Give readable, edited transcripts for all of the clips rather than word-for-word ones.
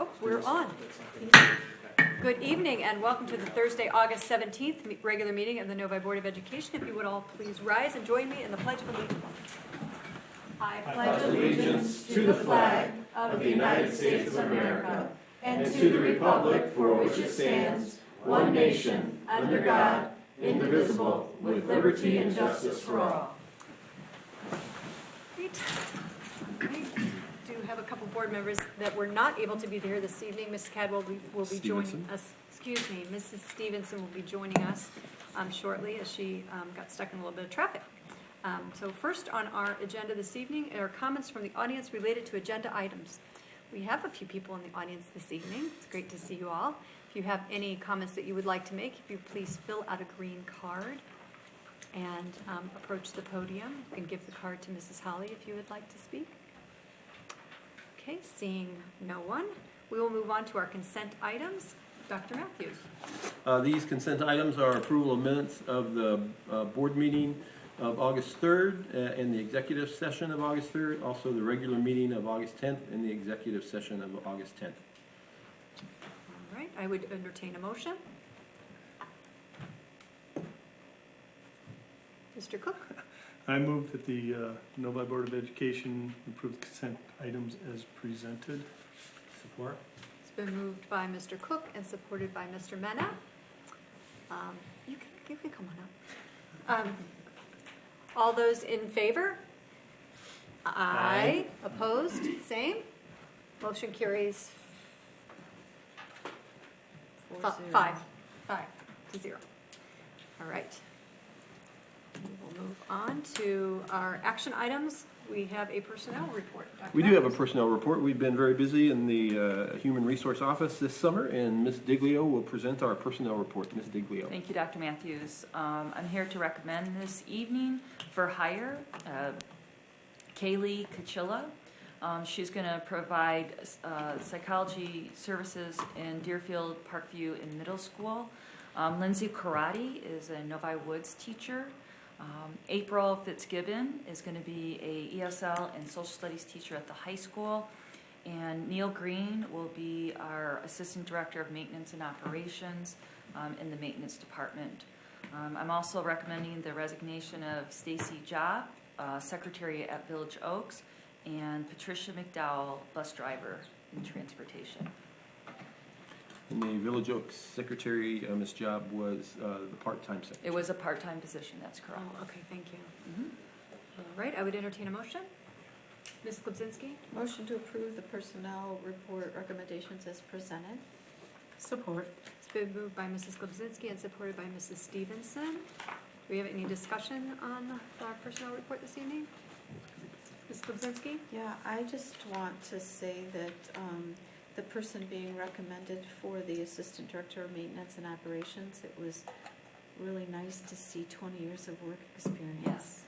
Oh, we're on. Good evening and welcome to the Thursday, August 17th regular meeting of the Novi Board of Education. If you would all please rise and join me in the Pledge of Allegiance. I pledge allegiance to the flag of the United States of America and to the republic for which it stands, one nation, under God, indivisible, with liberty and justice for all. Great. We have a couple board members that were not able to be here this evening. Mrs. Cadwell will be joining us. Excuse me, Mrs. Stevenson will be joining us shortly as she got stuck in a little bit of traffic. So first on our agenda this evening are comments from the audience related to agenda items. We have a few people in the audience this evening. It's great to see you all. If you have any comments that you would like to make, if you please fill out a green card and approach the podium. You can give the card to Mrs. Holly if you would like to speak. Okay, seeing no one, we will move on to our consent items. Dr. Matthews. These consent items are approval of minutes of the board meeting of August 3rd and the executive session of August 3rd, also the regular meeting of August 10th and the executive session of August 10th. All right, I would entertain a motion. Mr. Cook. I move that the Novi Board of Education approve the consent items as presented. Support. It's been moved by Mr. Cook and supported by Mr. Mena. You can come on up. All those in favor? Aye. Opposed? Same. Motion carries 5 to 0. All right. We'll move on to our action items. We have a personnel report. We do have a personnel report. We've been very busy in the Human Resource Office this summer, and Ms. Diglio will present our personnel report. Ms. Diglio. Thank you, Dr. Matthews. I'm here to recommend this evening for hire Kaylee Kachilla. She's going to provide psychology services in Deerfield, Parkview, and middle school. Lindsay Karate is a Novi Woods teacher. April Fitzgibbon is going to be a ESL and social studies teacher at the high school. And Neil Green will be our Assistant Director of Maintenance and Operations in the maintenance department. I'm also recommending the resignation of Stacy Job, Secretary at Village Oaks, and Patricia McDowell, bus driver in transportation. And the Village Oaks secretary, Ms. Job, was the part-time secretary. It was a part-time position, that's correct. Oh, okay, thank you. All right, I would entertain a motion. Ms. Klubzinski? Motion to approve the personnel report recommendations as presented. Support. It's been moved by Mrs. Klubzinski and supported by Mrs. Stevenson. Do we have any discussion on our personnel report this evening? Ms. Klubzinski? Yeah, I just want to say that the person being recommended for the Assistant Director of Maintenance and Operations, it was really nice to see 20 years of work experience. Yes.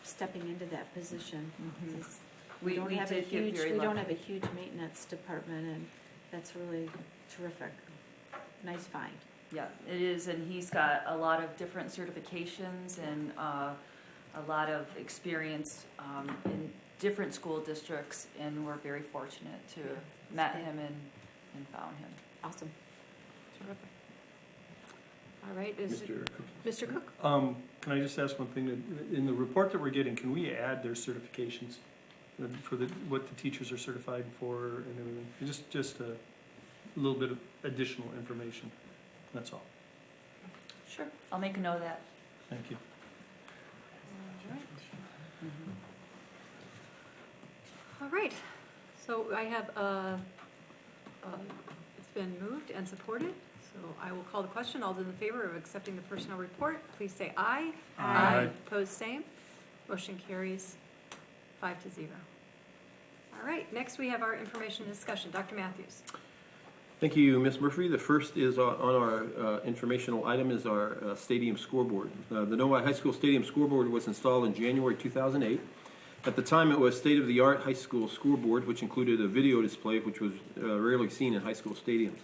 Stepping into that position. Mm-hmm. We don't have a lucky. huge maintenance department, and that's really terrific. Nice find. Yeah, it is, and he's got a lot of different certifications and a lot of experience in different school districts, and we're very fortunate to have met him and found him. Awesome. Terrific. All right, Mr. Cook? Can I just ask one thing? In the report that we're getting, can we add their certifications for what the teachers are certified for and everything? Just a little bit of additional information. That's all. Sure, I'll make a note of that. Thank you. All right. All right. So I have, it's been moved and supported. So I will call the question. All those in favor of accepting the personnel report, please say aye. Aye. Opposed, same. Motion carries 5 to 0. All right. Next we have our information discussion. Dr. Matthews. Thank you, Ms. Murphy. The first is on our informational item is our stadium scoreboard. The Novi High School Stadium scoreboard was installed in January 2008. At the time, it was state-of-the-art high school scoreboard, which included a video display, which was rarely seen in high school stadiums.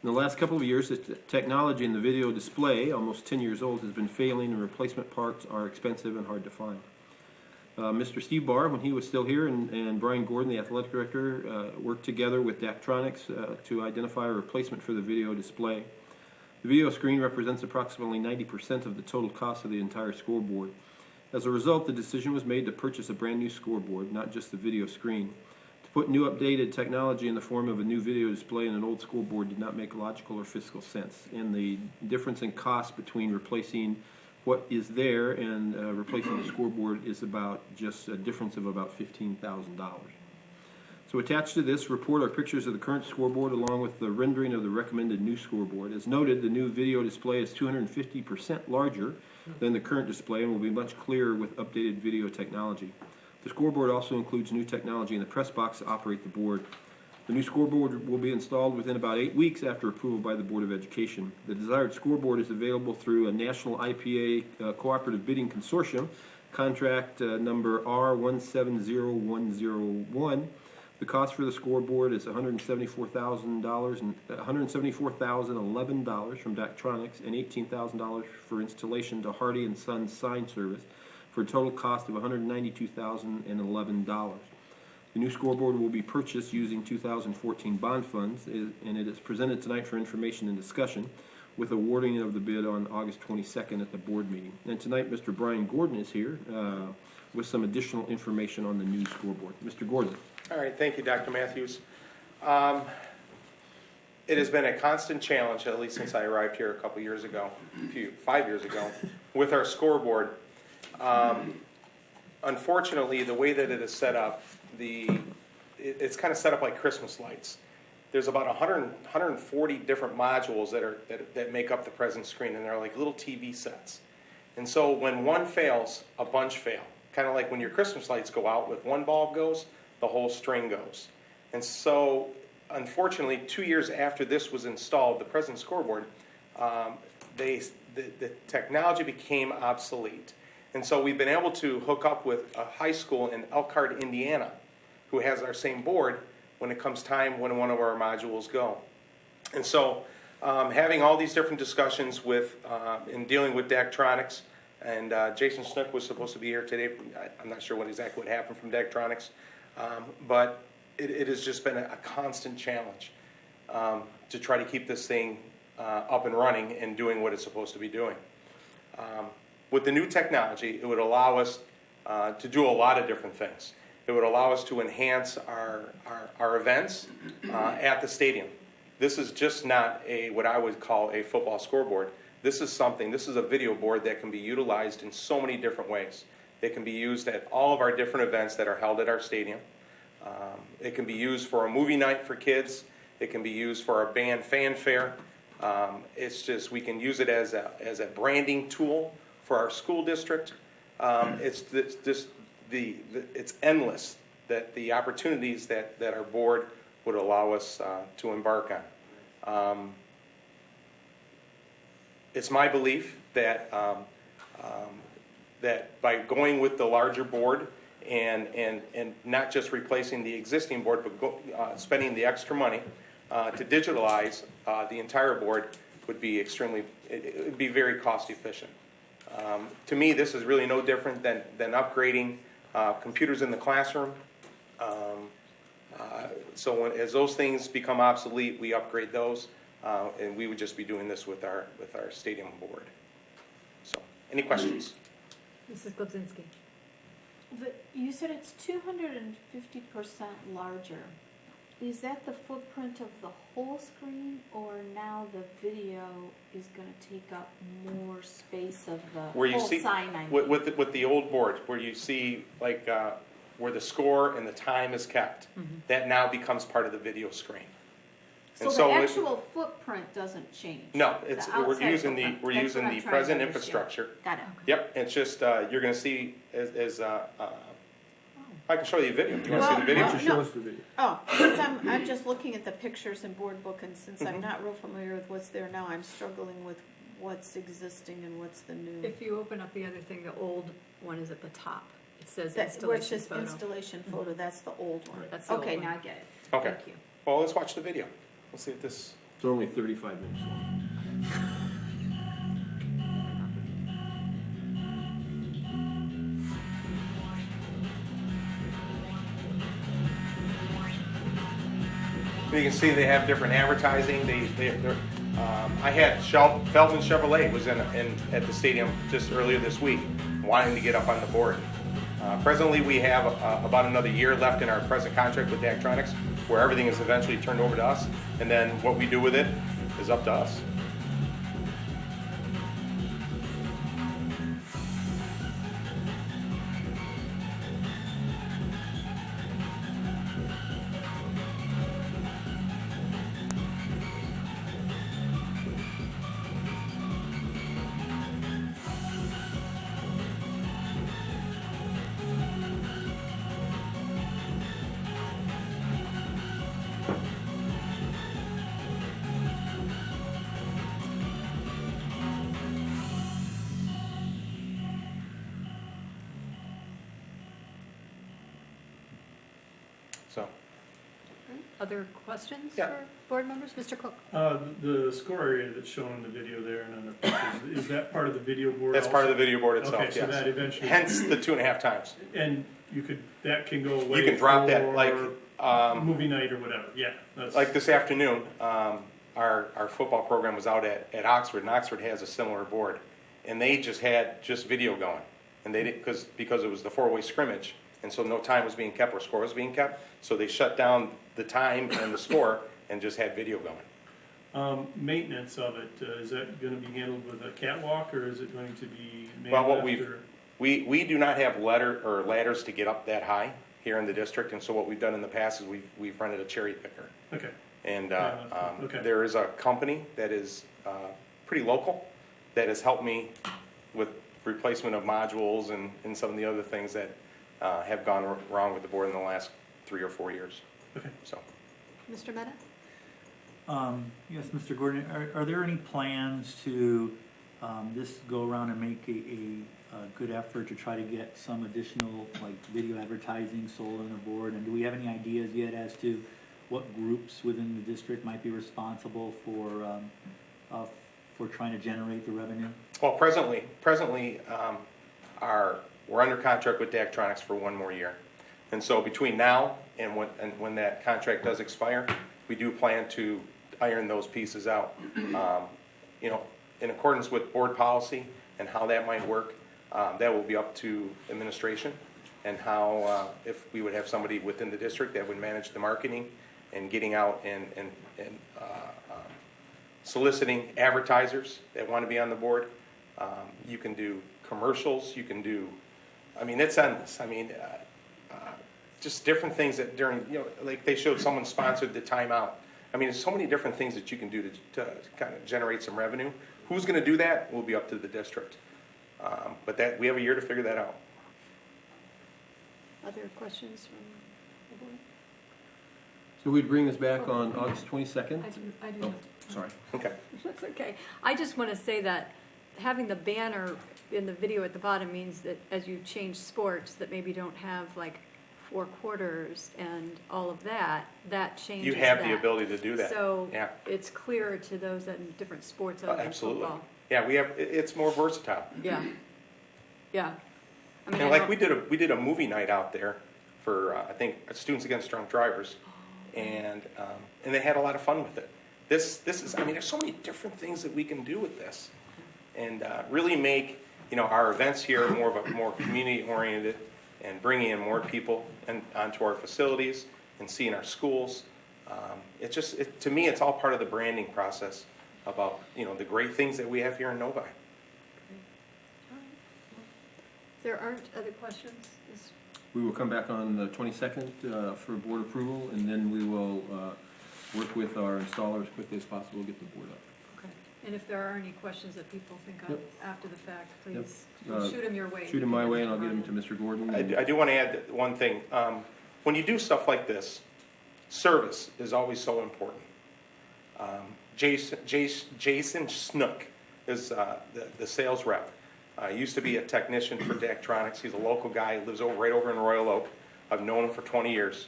In the last couple of years, the technology in the video display, almost 10 years old, has been failing, and replacement parts are expensive and hard to find. Mr. Steve Barr, when he was still here, and Brian Gordon, the athletic director, worked together with Daktronics to identify a replacement for the video display. The video screen represents approximately 90% of the total cost of the entire scoreboard. As a result, the decision was made to purchase a brand new scoreboard, not just the video screen. To put new updated technology in the form of a new video display and an old scoreboard did not make logical or fiscal sense. And the difference in cost between replacing what is there and replacing the scoreboard is about just a difference of about $15,000. So attached to this report are pictures of the current scoreboard along with the rendering of the recommended new scoreboard. As noted, the new video display is 250% larger than the current display and will be much clearer with updated video technology. The scoreboard also includes new technology in the press box to operate the board. The new scoreboard will be installed within about 8 weeks after approval by the Board of Education. The desired scoreboard is available through a national IPA cooperative bidding consortium, contract number R170101. The cost for the scoreboard is $174,011 from Daktronics and $18,000 for installation to Hardy and Sons Sign Service for a total cost of $192,011. The new scoreboard will be purchased using 2014 bond funds, and it is presented tonight for information and discussion, with awarding of the bid on August 22nd at the board meeting. And tonight, Mr. Brian Gordon is here with some additional information on the new scoreboard. Mr. Gordon. All right, thank you, Dr. Matthews. It has been a constant challenge, at least since I arrived here a couple years ago, 5 years ago, with our scoreboard. Unfortunately, the way that it is set up, it's kind of set up like Christmas lights. There's about 140 different modules that make up the present screen, and they're like little TV sets. And so when one fails, a bunch fail. Kind of like when your Christmas lights go out, if one bulb goes, the whole string goes. And so, unfortunately, 2 years after this was installed, the present scoreboard, the technology became obsolete. And so we've been able to hook up with a high school in Elkhart, Indiana, who has our same board when it comes time when one of our modules go. And so having all these different discussions with, in dealing with Daktronics, and Jason Snook was supposed to be here today. I'm not sure exactly what happened from Daktronics, but it has just been a constant challenge to try to keep this thing up and running and doing what it's supposed to be doing. With the new technology, it would allow us to do a lot of different things. It would allow us to enhance our events at the stadium. This is just not what I would call a football scoreboard. This is a video board that can be utilized in so many different ways. It can be used at all of our different events that are held at our stadium. It can be used for a movie night for kids. It can be used for our band fanfare. We can use it as a branding tool for our school district. It's endless, that the opportunities that our board would allow us to embark on. It's my belief that that by going with the larger board and not just replacing the existing board, but spending the extra money to digitalize the entire board would be it would be very cost efficient. To me, this is really no different than upgrading computers in the classroom. So as those things become obsolete, we upgrade those, and we would just be doing this with our stadium board. So, any questions? Mrs. Glebzinski. You said it's 250% larger. Is that the footprint of the whole screen, or now the video is going to take up more space of the whole sign? With the old board, where you see like where the score and the time is kept, that now becomes part of the video screen. So the actual footprint doesn't change. No, we're using the present infrastructure. Got it. Yep, it's just you're going to see as I can show you a video. You want to see the video? Show us the video. Oh, because I'm just looking at the pictures and board book, and since I'm not real familiar with what's there now, I'm struggling with what's existing and what's the new. If you open up the other thing, the old one is at the top. It says Where it installation says photo. installation photo, that's the old one. That's the old Okay, one. now I get it. Okay. Thank you. Well, let's watch the video. Let's see if this. It's only 35 minutes long. You can see they have different advertising. I had Feldman Chevrolet was at the stadium just earlier this week, wanting to get up on the board. Presently, we have about another year left in our present contract with Daktronics, where everything is eventually turned over to us, and then what we do with it is up to us. So, Other questions Yeah. for board members? Mr. Cook? The score area that's shown in the video there and on the pictures, is that part of the video board that's part of the also? video board itself, Okay, so yes. that eventually, Hence the 2.5 times. and that can go away You can drop that, for like, movie night or whatever, yeah. That's like this afternoon, our football program was out at Oxford, and Oxford has a similar board, and they just had video going, and they didn't because it was the 4-way scrimmage, and so no time was being kept or score was being kept, so they shut down the time and the score and just had video going. Maintenance of it, is that gonna be handled with a catwalk, or is it going to be made Well, what after? we do not have ladders to get up that high here in the district, and so what we've done in the past is we've rented a cherry picker. Okay, And Okay. there is a company that is pretty local that has helped me with replacement of modules and some of the other things that have gone wrong with the board in the last 3 or 4 years. okay. So, Mr. Meta? Yes, Mr. Gordon, are there any plans to this go around and make a good effort to try to get some additional, like, video advertising sold on the board? And do we have any ideas yet as to what groups within the district might be responsible for trying to generate the revenue? well, presently, we're under contract with Daktronics for 1 more year. And so between now and when that contract does expire, we do plan to iron those pieces out. In accordance with board policy and how that might work, that will be up to administration and how, if we would have somebody within the district that would manage the marketing and getting out and soliciting advertisers that want to be on the board. You can do commercials, you can do, it's endless. Just different things that during, like they showed someone sponsored the timeout. There's so many different things that you can do to kind of generate some revenue. Who's going to do that will be up to the district. But we have a year to figure that out. Other questions from the board? So we'd bring this back on August 22nd? I do. Sorry. Okay. That's okay. I just want to say that having the banner in the video at the bottom means that as you change sports, that maybe don't have like 4 quarters and all of that, that changes You have that. the ability to do that. So Yeah. it's clearer to those in different sports other than Absolutely. football. Yeah, it's more versatile. Yeah. Yeah. I And like we did a movie night out there for I think Students Against Drunk Drivers, and they had a lot of fun with it. This is there's so many different things that we can do with this, and really make our events here more community oriented, and bringing in more people and onto our facilities and seeing our schools. To me, it's all part of the branding process about the great things that we have here in Novi. There aren't other questions? We will come back on the 22nd for board approval, and then we will work with our installer as quickly as possible to get the board up. Okay. And if there are any questions that people think of Yep. after the fact, Yep. please shoot them your way. Shoot them my way, and I'll get them to Mr. Gordon. I do want to add one thing. When you do stuff like this, service is always so important. Jason Snook is the sales rep. Used to be a technician for Daktronics. He's a local guy. He lives right over in Royal Oak. I've known him for 20 years.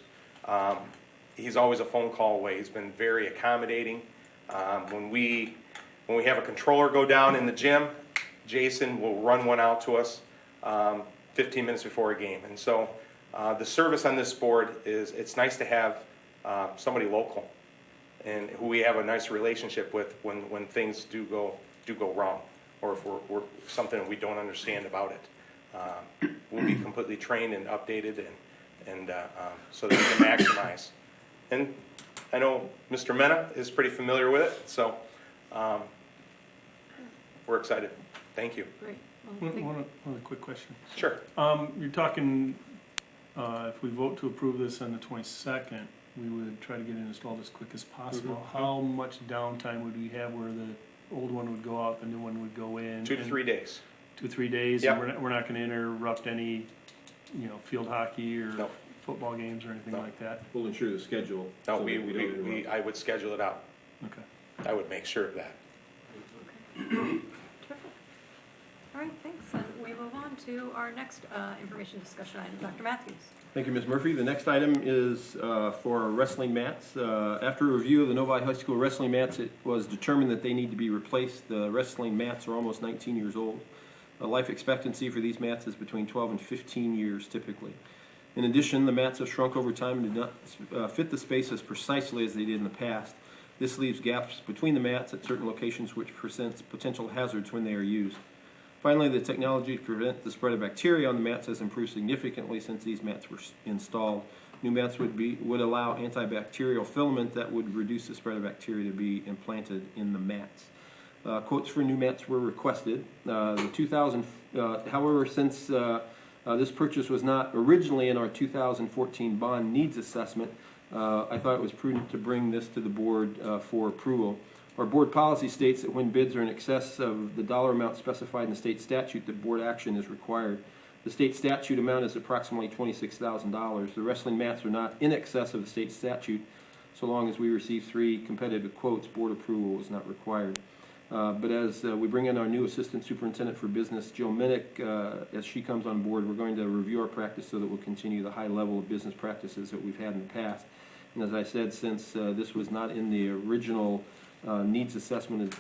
He's always a phone call away. He's been very accommodating. When we have a controller go down in the gym, Jason will run one out to us 15 minutes before a game. And so the service on this board it's nice to have somebody local and who we have a nice relationship with when things do go wrong, or if we're something we don't understand about it. We'll be completely trained and updated, and so that we can maximize. And I know Mr. Mena is pretty familiar with it, so we're excited. Thank you. Great. Well, One other quick question. Sure. You're talking, if we vote to approve this on the 22nd, we would try to get it installed as quick as possible. Mhm. How much downtime would we have where the old one would go out, the new one would go in? 2 to 3 days. 2 to 3 days? Yep. And we're not gonna interrupt any, field hockey or No. football games or anything No. like that? We'll ensure the schedule. No, so that don't interrupt. I would schedule it out. Okay. I would make sure of that. Terrific. All right, thanks. And we move on to our next information discussion item. Dr. Matthews. Thank you, Ms. Murphy. The next item is for wrestling mats. After a review of the Novi High School wrestling mats, it was determined that they need to be replaced. The wrestling mats are almost 19 years old. The life expectancy for these mats is between 12 and 15 years typically. In addition, the mats have shrunk over time and do not fit the spaces precisely as they did in the past. This leaves gaps between the mats at certain locations, which presents potential hazards when they are used. Finally, the technology to prevent the spread of bacteria on the mats has improved significantly since these mats were installed. New mats would allow antibacterial filament that would reduce the spread of bacteria to be implanted in the mats. Quotes for new mats were requested. However, since this purchase was not originally in our 2014 bond needs assessment, I thought it was prudent to bring this to the board for approval. Our board policy states that when bids are in excess of the dollar amount specified in the state statute, that board action is required. The state statute amount is approximately $26,000. The wrestling mats are not in excess of the state statute. So long as we receive 3 competitive quotes, board approval is not required. But as we bring in our new assistant superintendent for business, Jill Minnick, as she comes on board, we're going to review our practice so that we'll continue the high level of business practices that we've had in the past. And as I said, since this was not in the original needs assessment of the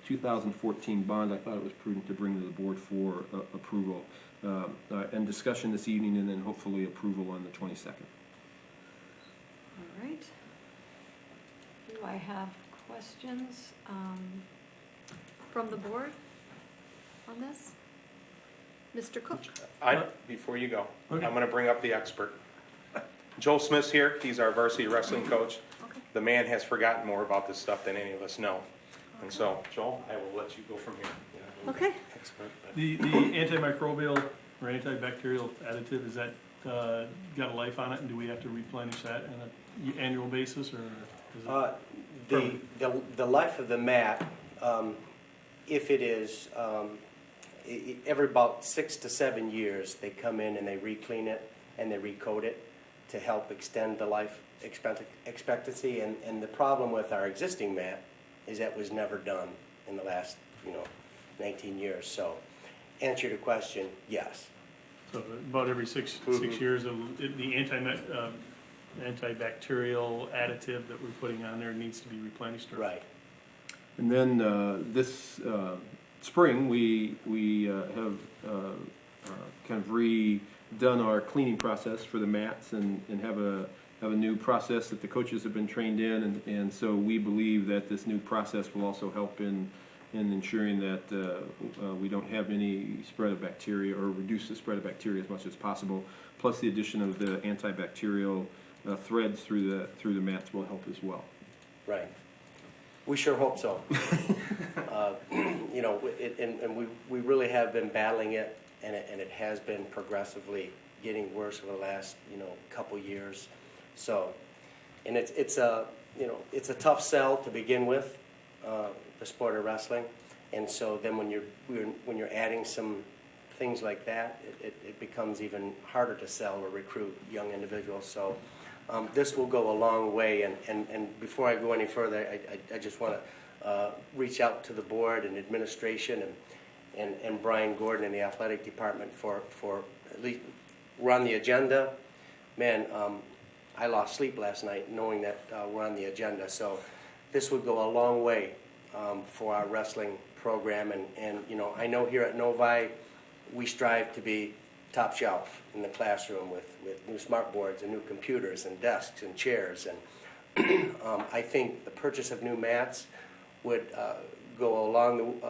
2014 bond, I thought it was prudent to bring to the board for approval and discussion this evening, and then hopefully approval on the 22nd. All right. Do I have questions from the board on this? Mr. Cook? Before you go, Okay. I'm going to bring up the expert. Joel Smith's here. He's our varsity wrestling coach. Okay. The man has forgotten more about this stuff than any of us know. And so, Joel, I will let you go from here. Okay. Expert, but- The antimicrobial or antibacterial additive, is that got a life on it, and do we have to replenish that on an annual basis, or is it? The life of the mat, if it is, every about 6 to 7 years, they come in and they re-clean it and they recoat it to help extend the life expectancy. And the problem with our existing mat is that was never done in the last, 19 years. So, answer to your question, yes. So about every six years, the antibacterial additive that we're putting on there needs to be replenished? Or? Right. And then this spring, we have kind of redone our cleaning process for the mats and have a new process that the coaches have been trained in, and so we believe that this new process will also help in ensuring that we don't have any spread of bacteria or reduce the spread of bacteria as much as possible. Plus, the addition of the antibacterial threads through the mats will help as well. Right. We sure hope so. And we really have been battling it, and it has been progressively getting worse over the last couple years. So, and it's a tough sell to begin with, the sport of wrestling, and so then when you're adding some things like that, it becomes even harder to sell or recruit young individuals. So. This will go a long way, and before I go any further, I just want to reach out to the board and administration and Brian Gordon in the athletic department for at least we're on the agenda. Man, I lost sleep last night knowing that we're on the agenda. So this would go a long way for our wrestling program, and I know here at Novi we strive to be top shelf in the classroom with new smart boards and new computers and desks and chairs, I think the purchase of new mats would go along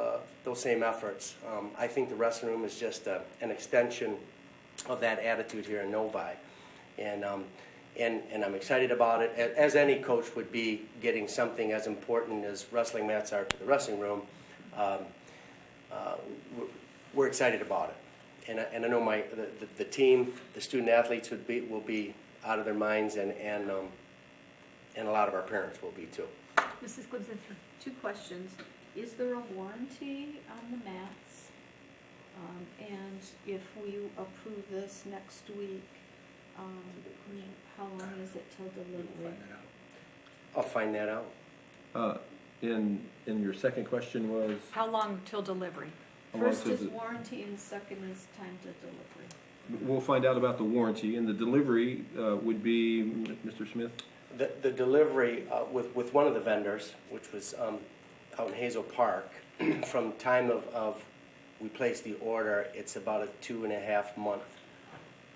those same efforts. I think the wrestling room is just an extension of that attitude here in Novi. And I'm excited about it, as any coach would be getting something as important as wrestling mats are to the wrestling room. We're excited about it. And I know the team, the student athletes will be out of their minds, and a lot of our parents will be too. Mrs. Klebsinski. Two questions. Is there a warranty on the mats? And if we approve this next week, how long is it till delivery? I'll find that out. And your second question was? How long till delivery? how long First does is it- warranty and second is time to delivery. We'll find out about the warranty, and the delivery would be, Mr. Smith? The delivery with one of the vendors, which was out in Hazel Park, from time of we place the order, it's about a 2.5 month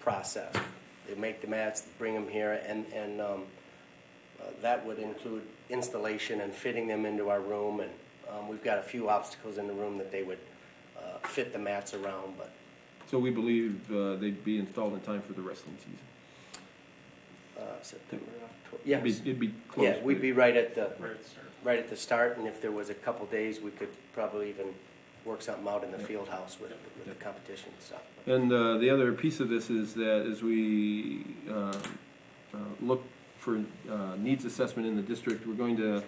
process. They make the mats, bring them here, and that would include installation and fitting them into our room. And we've got a few obstacles in the room that they would fit the mats around. But So we believe they'd be installed in time for the wrestling season. September, October, yes, It'd be close. yeah, we'd be right at the start. And if there was a couple days, we could probably even work something out in the field house with the competition and stuff. And the other piece of this is that as we look for needs assessment in the district, we're going to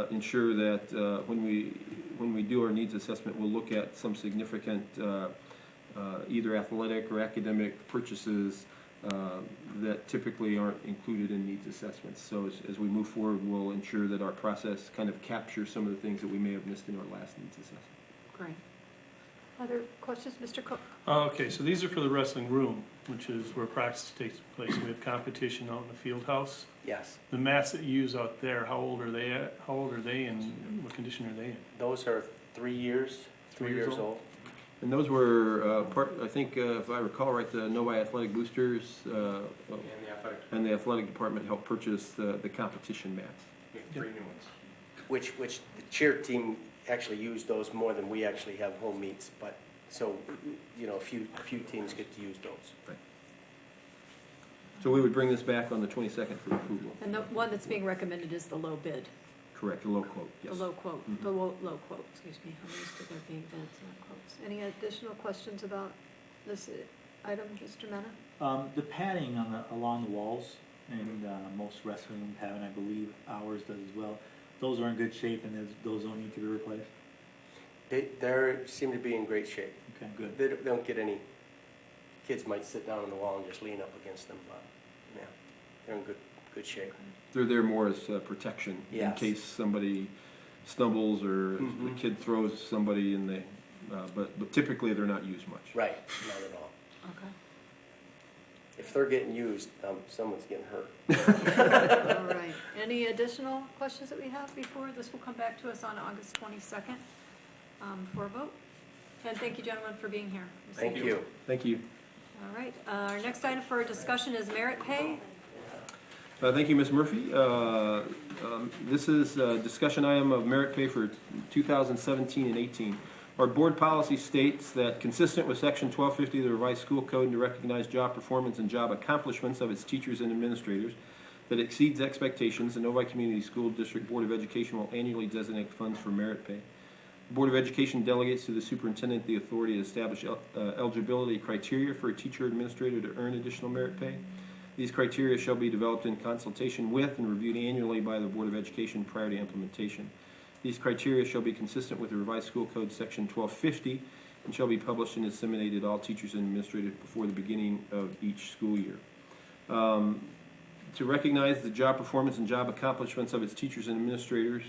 ensure that when we do our needs assessment, we'll look at some significant either athletic or academic purchases that typically aren't included in needs assessments. So as we move forward, we'll ensure that our process kind of captures some of the things that we may have missed in our last needs assessment. Great. Other questions, Mr. Cook? Okay, so these are for the wrestling room, which is where practice takes place. We have competition out in the field house. Yes, The mats that you use out there, how old are they and what condition are they in? those are 3 years, 3 years old. And those were I think, if I recall right, the Novi Athletic Boosters and the athletic department helped purchase the competition mats. Three new ones. Which the cheer team actually used those more than we actually have home meets, but, so, a few teams get to use those. So we would bring this back on the 22nd for approval. And the one that's being recommended is the low bid, Correct, the low quote, yes. the low quote, Mhm. the low quote, excuse me. I'm used to there being bids, not quotes. Any additional questions about this item, Mr. Mena? The padding along the walls, and most wrestling rooms have, and I believe ours does as well, those are in good shape, and those don't need to be replaced? They seem to be in great shape. Okay, good. They don't get any, kids might sit down on the wall and just lean up against them, but, yeah, they're in good shape. They're there more as protection in Yes. case somebody stumbles or Mhm. the kid throws somebody and they, but typically they're not used much. Right, not at all. Okay. If they're getting used, someone's getting hurt. All right. Any additional questions that we have before? This will come back to us on August 22nd for a vote. And thank you, gentlemen, for being here. Thank you. Thank you. All right. Our next item for discussion is merit pay. Thank you, Ms. Murphy. This is a discussion item of merit pay for 2017 and 18. Our board policy states that consistent with section 1250 of the revised school code and to recognize job performance and job accomplishments of its teachers and administrators that exceeds expectations, the Novi Community School District Board of Education will annually designate funds for merit pay. The Board of Education delegates to the superintendent the authority to establish eligibility criteria for a teacher or administrator to earn additional merit pay. These criteria shall be developed in consultation with and reviewed annually by the Board of Education prior to implementation. These criteria shall be consistent with the revised school code section 1250 and shall be published and disseminated to all teachers and administrators before the beginning of each school year. To recognize the job performance and job accomplishments of its teachers and administrators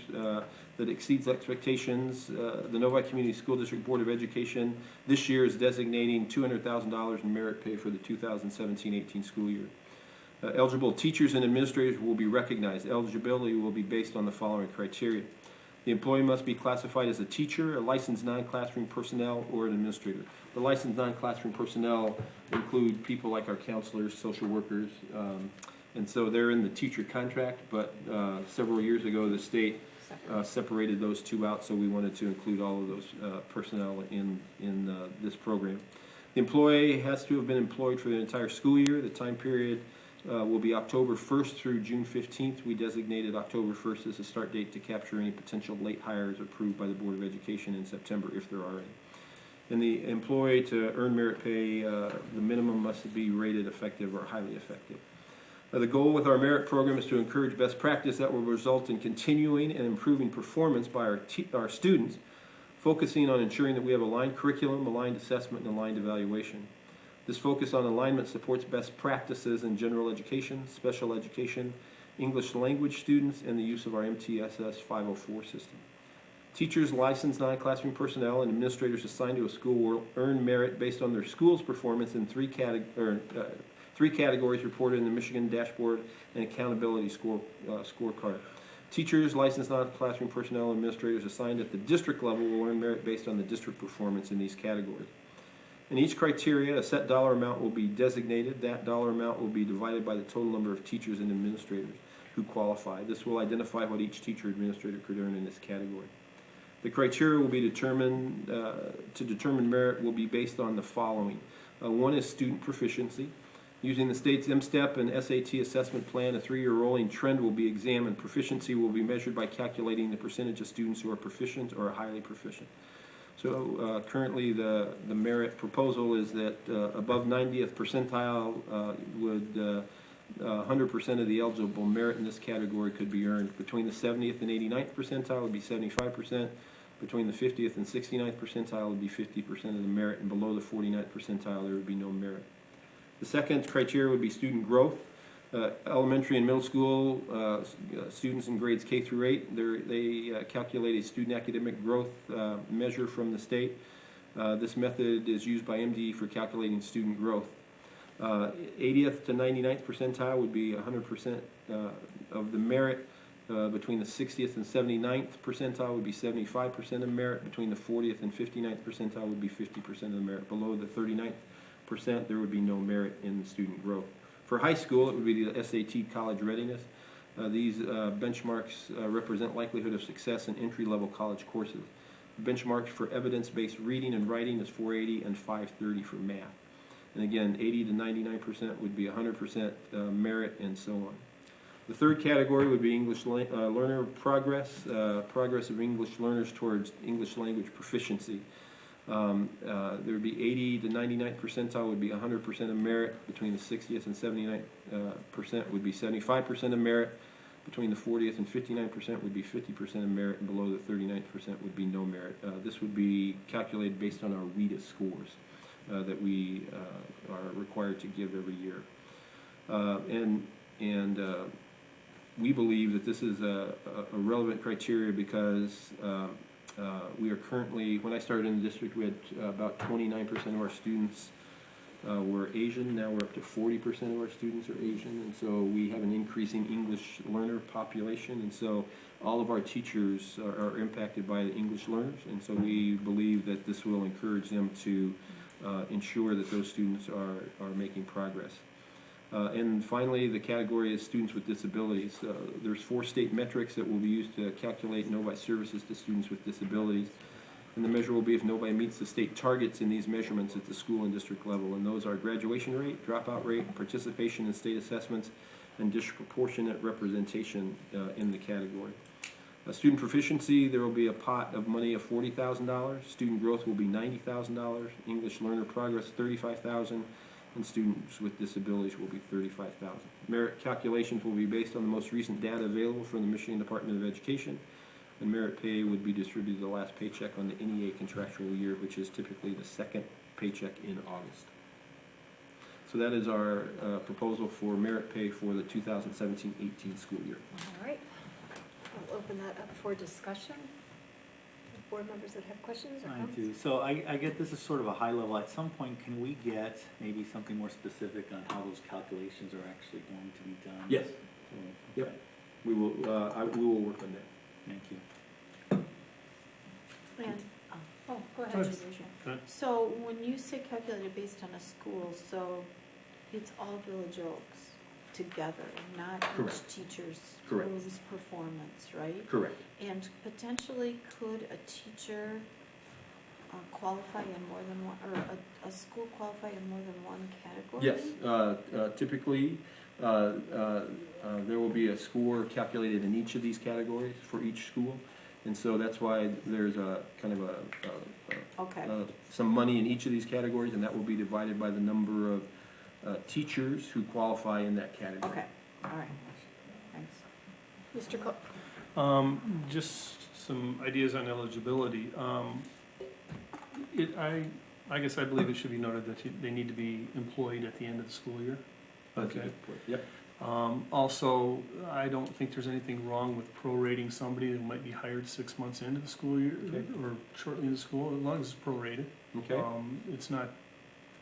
that exceeds expectations, the Novi Community School District Board of Education this year is designating $200,000 in merit pay for the 2017-18 school year. Eligible teachers and administrators will be recognized. Eligibility will be based on the following criteria. The employee must be classified as a teacher, a licensed non-classroom personnel, or an administrator. The licensed non-classroom personnel include people like our counselors, social workers, And so they're in the teacher contract, but several years ago, the state separated those two out, so we wanted to include all of those personnel in this program. The employee has to have been employed for the entire school year. The time period will be October 1st through June 15th. We designated October 1st as a start date to capture any potential late hires approved by the Board of Education in September, if there are any. And the employee, to earn merit pay, the minimum must be rated effective or highly effective. The goal with our merit program is to encourage best practice that will result in continuing and improving performance by our students, focusing on ensuring that we have aligned curriculum, aligned assessment, and aligned evaluation. This focus on alignment supports best practices in general education, special education, English language students, and the use of our MTSS 504 system. Teachers, licensed non-classroom personnel, and administrators assigned to a school will earn merit based on their school's performance in three categories reported in the Michigan Dashboard and Accountability Scorecard. Teachers, licensed non-classroom personnel, and administrators assigned at the district level will earn merit based on the district performance in these categories. In each criteria, a set dollar amount will be designated. That dollar amount will be divided by the total number of teachers and administrators who qualify. This will identify what each teacher or administrator could earn in this category. The criteria will be determined, to determine merit will be based on the following. One is student proficiency. Using the state's MSTEP and SAT assessment plan, a 3-year rolling trend will be examined. Proficiency will be measured by calculating the percentage of students who are proficient or highly proficient. So currently the merit proposal is that above 90th percentile would 100% of the eligible merit in this category could be earned. Between the 70th and 89th percentile would be 75%. Between the 50th and 69th percentile would be 50% of the merit, and below the 49th percentile there would be no merit. The second criteria would be student growth. Elementary and middle school students in grades K through 8, they calculate a student academic growth measure from the state. This method is used by MDE for calculating student growth. 80th to 99th percentile would be 100% of the merit. Between the 60th and 79th percentile would be 75% of merit. Between the 40th and 59th percentile would be 50% of the merit. Below the 39th percent, there would be no merit in student growth. For high school, it would be the SAT college readiness. These benchmarks represent likelihood of success in entry-level college courses. Benchmarks for evidence-based reading and writing is 480 and 530 for math. And again, 80 to 99% would be 100% merit, and so on. The third category would be English learner progress, progress of English learners towards English language proficiency. There would be 80 to 99th percentile would be 100% of merit. Between the 60th and 79th percent would be 75% of merit. Between the 40th and 59% would be 50% of merit, and below the 39th percent would be no merit. This would be calculated based on our RETA scores that we are required to give every year. We believe that this is a relevant criteria because we are currently, when I started in the district, we had about 29% of our students were Asian. Now we're up to 40% of our students are Asian, and so we have an increasing English learner population, and so all of our teachers are impacted by the English learners, and so we believe that this will encourage them to ensure that those students are making progress. And finally, the category is students with disabilities. There's 4 state metrics that will be used to calculate Novi services to students with disabilities. And the measure will be if Novi meets the state targets in these measurements at the school and district level. And those are graduation rate, dropout rate, participation in state assessments, and disproportionate representation in the category. Student proficiency, there will be a pot of money of $40,000. Student growth will be $90,000. English learner progress, $35,000. And students with disabilities will be $35,000. Merit calculations will be based on the most recent data available from the Michigan Department of Education, and merit pay would be distributed the last paycheck on the NEA contractual year, which is typically the second paycheck in August. So that is our proposal for merit pay for the 2017-18 school year. All right. We'll open that up for discussion. Board members that have questions or I comments? do. So I get this is sort of a high level. At some point, can we get maybe something more specific on how those calculations are actually going to be done? Yes. Okay. Yep. We will work on that. Thank you. And, Oh, go ahead. Good. so when you say calculated based on a school, so it's all Village Oaks? together, not Correct. each teacher's Correct. group's performance, right? Correct. And potentially, could a teacher qualify in more than one, or a school qualify in more than one category? Yes, typically, there will be a score calculated in each of these categories for each school. And so that's why there's a kind of Okay, some money in each of these categories, and that will be divided by the number of teachers who qualify in that category. okay, all right, thanks. Mr. Cook? Just some ideas on eligibility. I guess I believe it should be noted that they need to be employed at the end of the school year. That's a Okay. good point. Yep. Also, I don't think there's anything wrong with prorating somebody that might be hired 6 months into the school year, Okay. or shortly into school, as long as it's prorated. Okay. It's not,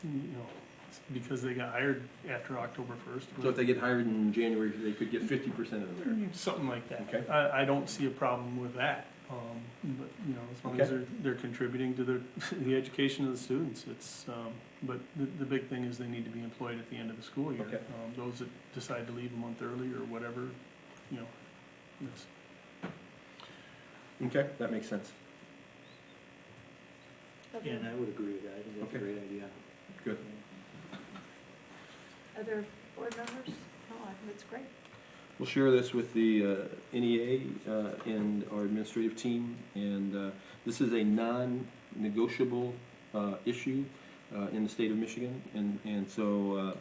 it's because they got hired after October 1st. So if they get hired in January, they could get 50% of their. Something like that. Okay. I don't see a problem with that, but, as long as they're contributing to the education of the students, it's, but the big thing is they need to be employed at the end of the school year. Okay. Those that decide to leave a month early or whatever, it's, Okay, that makes sense. Yeah, and I would agree with that. I think that's a Okay. great idea. Good. Other board members? No, I think it's great. We'll share this with the NEA and our administrative team, and this is a non-negotiable issue in the state of Michigan, and so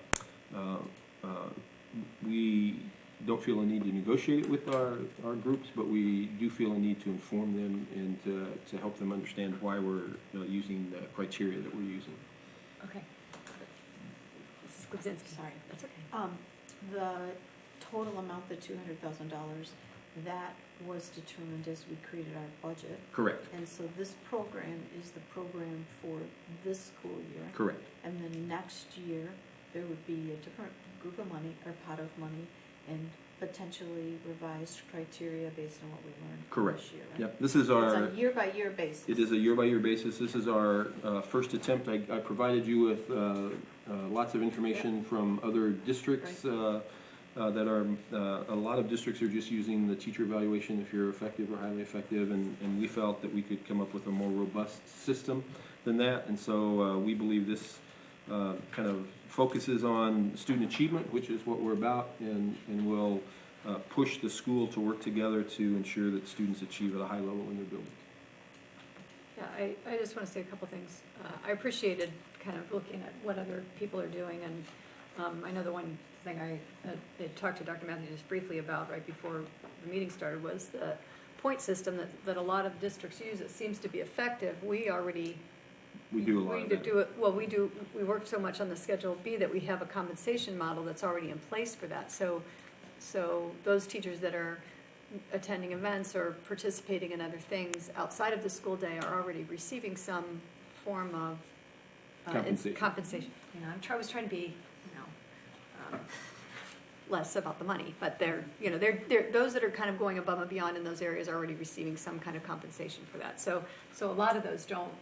we don't feel a need to negotiate it with our groups, but we do feel a need to inform them and to help them understand why we're using the criteria that we're using. Okay. Mrs. Kuzinski? Sorry. That's okay. The total amount, the $200,000, that was determined as we created our budget. Correct. And so this program is the program for this school year. Correct. And then next year, there would be a different group of money, or pot of money, and potentially revised criteria based on what we learned from Correct. this year. Right? Yep. This is our. It's a year-by-year basis. It is a year-by-year basis. This is our first attempt. I provided you with lots of information from other districts that are, a lot of districts are just using the teacher evaluation if you're effective or highly effective, and we felt that we could come up with a more robust system than that. And so we believe this kind of focuses on student achievement, which is what we're about, and will push the school to work together to ensure that students achieve at a high level in their building. Yeah, I just want to say a couple things. I appreciated kind of looking at what other people are doing, and I know the one thing I talked to Dr. Matthews just briefly about right before the meeting started was the point system that a lot of districts use. It seems to be effective. We already We do a lot of that. We work so much on the Schedule B that we have a compensation model that's already in place for that. So those teachers that are attending events or participating in other things outside of the school day are already receiving some form of compensation. I was trying to be, less about the money, but they're those that are kind of going above and beyond in those areas are already receiving some kind of compensation for that. So a lot of those don't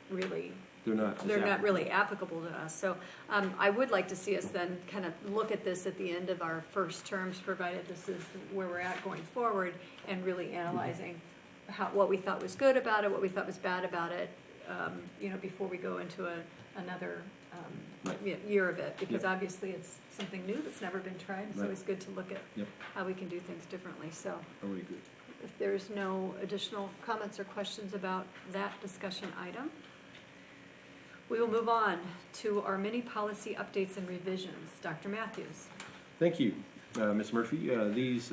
really. They're not really applicable to us. So I would like to see us then kind of look at this at the end of our first terms, provided this is where we're at going forward, and really analyzing what we thought was good about it, what we thought was bad about it, before we go into another year of it, because obviously it's something new that's never been tried. It's always good to look at how we can do things differently. So I would agree. if there's no additional comments or questions about that discussion item, we will move on to our mini policy updates and revisions. Dr. Matthews. Thank you, Ms. Murphy. These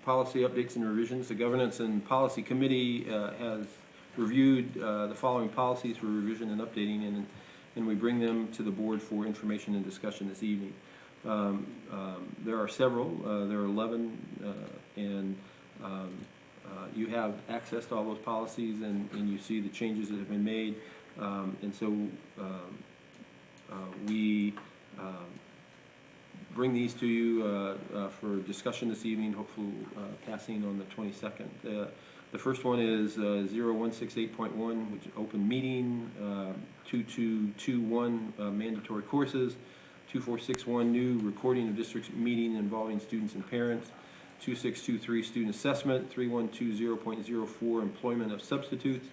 policy updates and revisions, the Governance and Policy Committee has reviewed the following policies for revision and updating, and we bring them to the board for information and discussion this evening. There are several. There are 11, and you have access to all those policies, and you see the changes that have been made. And so we bring these to you for discussion this evening, hopefully passing on the 22nd. The first one is 0168.1, which is open meeting, 2221 mandatory courses, 2461, new recording of district meeting involving students and parents. 2623, student assessment. 3120.04, employment of substitutes.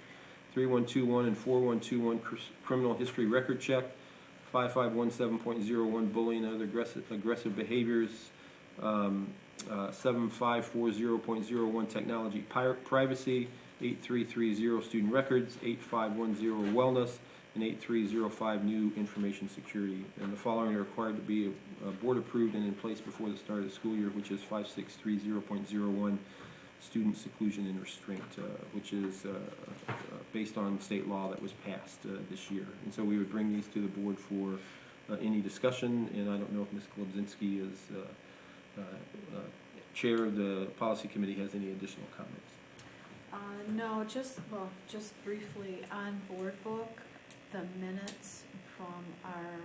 3121 and 4121, criminal history record check. 5517.01, bullying and other aggressive behaviors. 7540.01, technology privacy. 8330, student records. 8510, wellness. And 8305, new information security. And the following are required to be board approved and in place before the start of the school year, which is 5630.01, student seclusion and restraint, which is based on state law that was passed this year. And so we would bring these to the board for any discussion, and I don't know if Ms. Glebzinski is chair of the policy committee, has any additional comments. No, just briefly, on board book, the minutes from our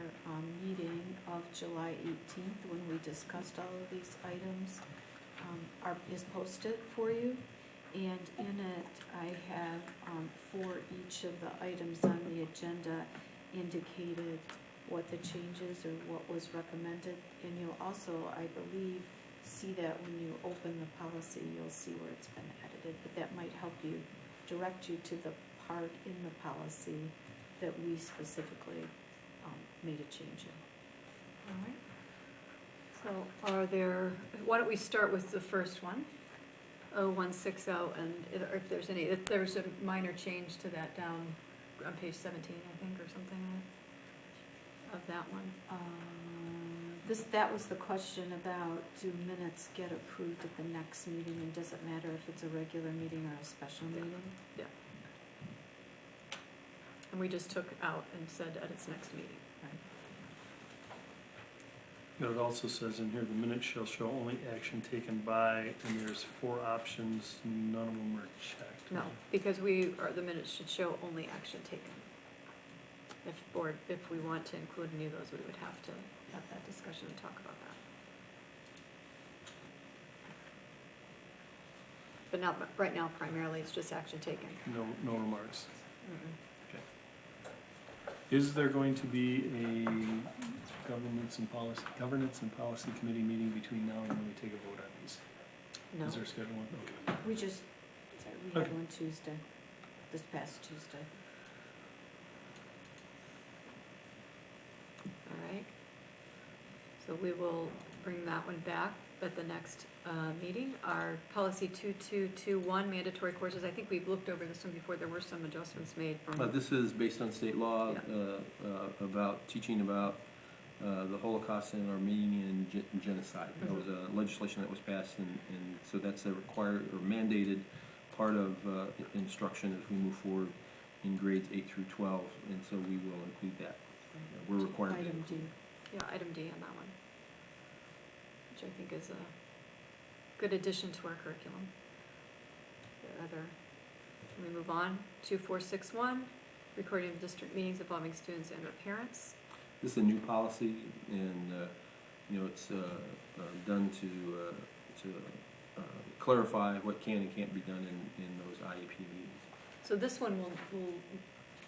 meeting of July 18th, when we discussed all of these items, is posted for you. And in it, I have, for each of the items on the agenda, indicated what the changes or what was recommended. And you'll also, I believe, see that when you open the policy, you'll see where it's been edited. But that might help you, direct you to the part in the policy that we specifically made a change in. All right. So why don't we start with the first one, 0160, and if there's a minor change to that down on page 17, I think, or something of that one. That was the question about, do minutes get approved at the next meeting, and does it matter if it's a regular meeting or a special meeting? Yeah. And we just took out and said at its next meeting. But it also says in here, the minutes shall show only action taken by, and there's 4 options, none of them are checked. No, because the minutes should show only action taken. If we want to include any of those, we would have to have that discussion and talk about that. But now, right now, primarily, it's just action taken. No remarks. Mm-mm. Is there going to be a governance and policy committee meeting between now and when we take a vote on these? No. Is there a scheduled one? Okay. We had Okay. one Tuesday, this past Tuesday. All right. So we will bring that one back at the next meeting. Our policy 2221, mandatory courses, I think we've looked over this one before. There were some adjustments made from. This is based on state law Yeah. about teaching about the Holocaust and Armenian genocide. That was a legislation that was passed, and so that's a required or mandated part of instruction as we move forward in grades 8 through 12, and so we will include that. We're required to. Item D. Yeah, item D on that one, which I think is a good addition to our curriculum. Can we move on? 2461, recording of district meetings involving students and their parents. This is a new policy, and it's done to clarify what can and can't be done in those IEP meetings. So this one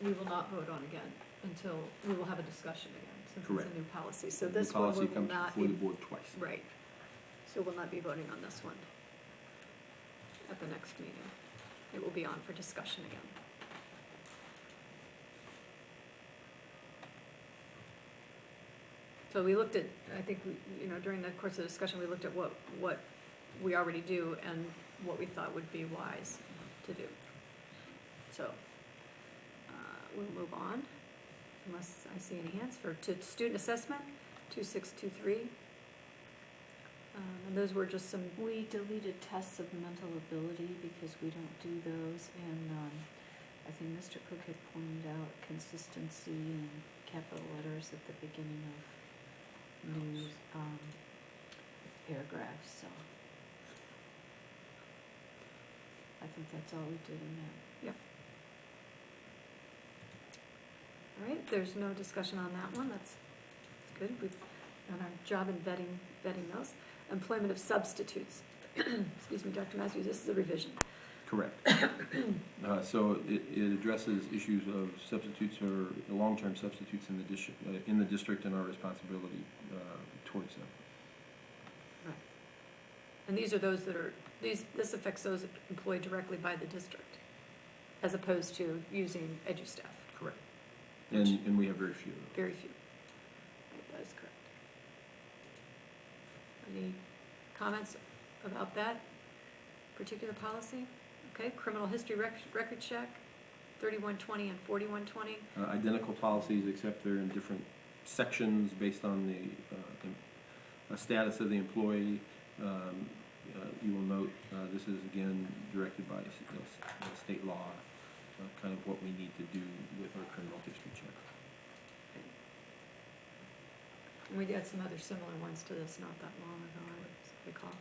we will not vote on again until we will have a discussion again, since Correct. it's a new policy. So The this one policy we will comes not before be, the board twice. right. So we'll not be voting on this one at the next meeting. It will be on for discussion again. So we looked at, I think, during the course of the discussion, we looked at what we already do and what we thought would be wise to do. So we'll move on, unless I see any hands, to student assessment, 2623. And those were just some, We deleted tests of mental ability because we don't do those, and I think Mr. Cook had pointed out consistency in capital letters at the beginning of new paragraphs, so I think that's all we did in that. all right, there's no discussion on that one, that's good. We've done our job in vetting those. Employment of substitutes. Excuse me, Dr. Matthews, this is a revision. Correct. So it addresses issues of substitutes or long-term substitutes in the district and our responsibility towards them. And these are those that are, this affects those employed directly by the district, as opposed to using EduStaff. Correct. And we have very few of them. Very few. Right, that is correct. Any comments about that particular policy? Okay, criminal history record check, 3120 and 4120. Identical policies, except they're in different sections based on the status of the employee. You will note this is again directed by state law, kind of what we need to do with our criminal history check. And we had some other similar ones to this not that long ago, I recall.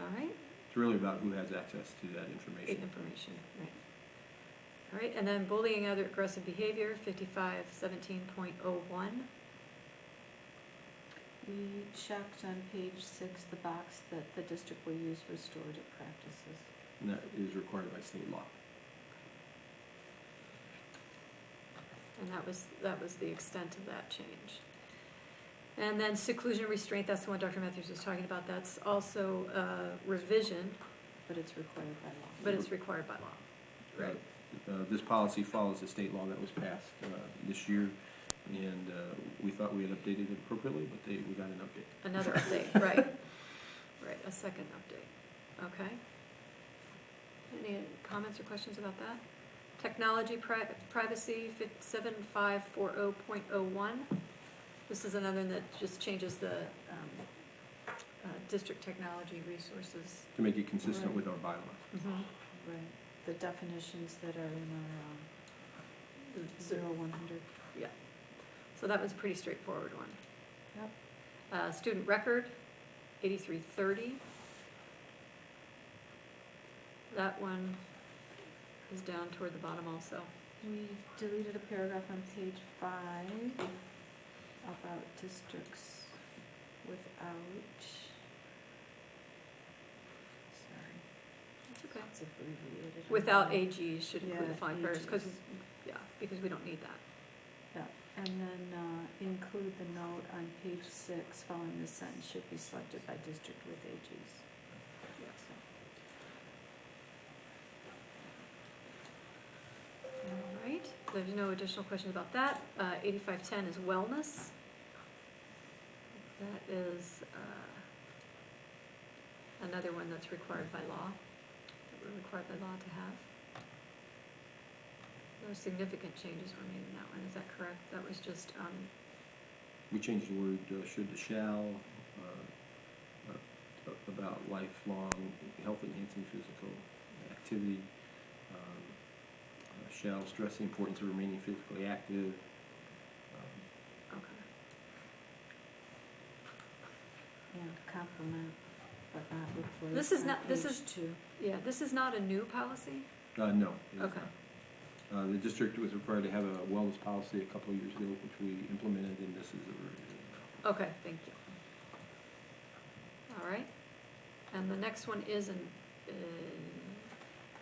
All right. It's really about who has access to that information. Right. All right, and then bullying and other aggressive behavior, 5517.01. We checked on page 6 the box that the district will use restorative practices. And that is required by state law. And that was the extent of that change. And then seclusion and restraint, that's the one Dr. Matthews was talking about. That's also revision. But it's required by law. But it's required by law. Right. This policy follows the state law that was passed this year, and we thought we had updated it appropriately, but we got an update. Another update, right. Right, a second update. Okay. Any comments or questions about that? Technology privacy, 7540.01. This is another one that just changes the district technology resources. To make it consistent with our bylaws. Mm-hmm. Right. The definitions that are in our 0100. Yeah. So that was a pretty straightforward one. Yep. Student record, 8330. That one is down toward the bottom also. We deleted a paragraph on page 5 about districts without, sorry, That's okay. it's abbreviated. Without AGs should include Yeah, the font bearers, because, AGs. yeah, because we don't need that. Yeah, and then include the note on page 6 following this sentence should be selected by district with AGs. Yes. All right, there's no additional questions about that. 8510 is wellness. That is another one that's required by law, that we're required by law to have. No significant changes were made in that one, is that correct? That was just, We changed the word should to shall, about lifelong health enhancing physical activity. Shall stress the importance of remaining physically active. okay. And complement, but not replace. This is on not- this page is- 2. Yeah, this is not a new policy? No. it is Okay. not. The district was required to have a wellness policy a couple of years ago, which we implemented, and this is a revision. Okay, thank you. All right. And the next one is a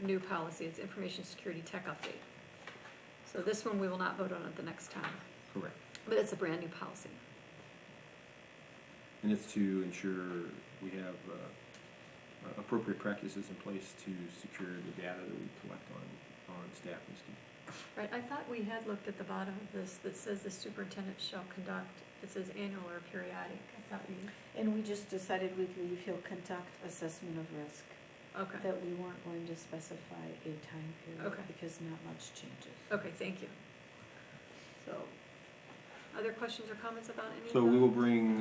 new policy. It's information security tech update. So this one we will not vote on at the next time, Correct. but it's a brand new policy. And it's to ensure we have appropriate practices in place to secure the data that we collect on staff and students. Right, I thought we had looked at the bottom of this that says the superintendent shall conduct, it says annual or periodic. I thought we, And we just decided we'd leave, he'll conduct assessment of risk, okay, that we weren't going to specify a time period. Okay. Because not much changes. okay, thank you. So, other questions or comments about any of So them? we will bring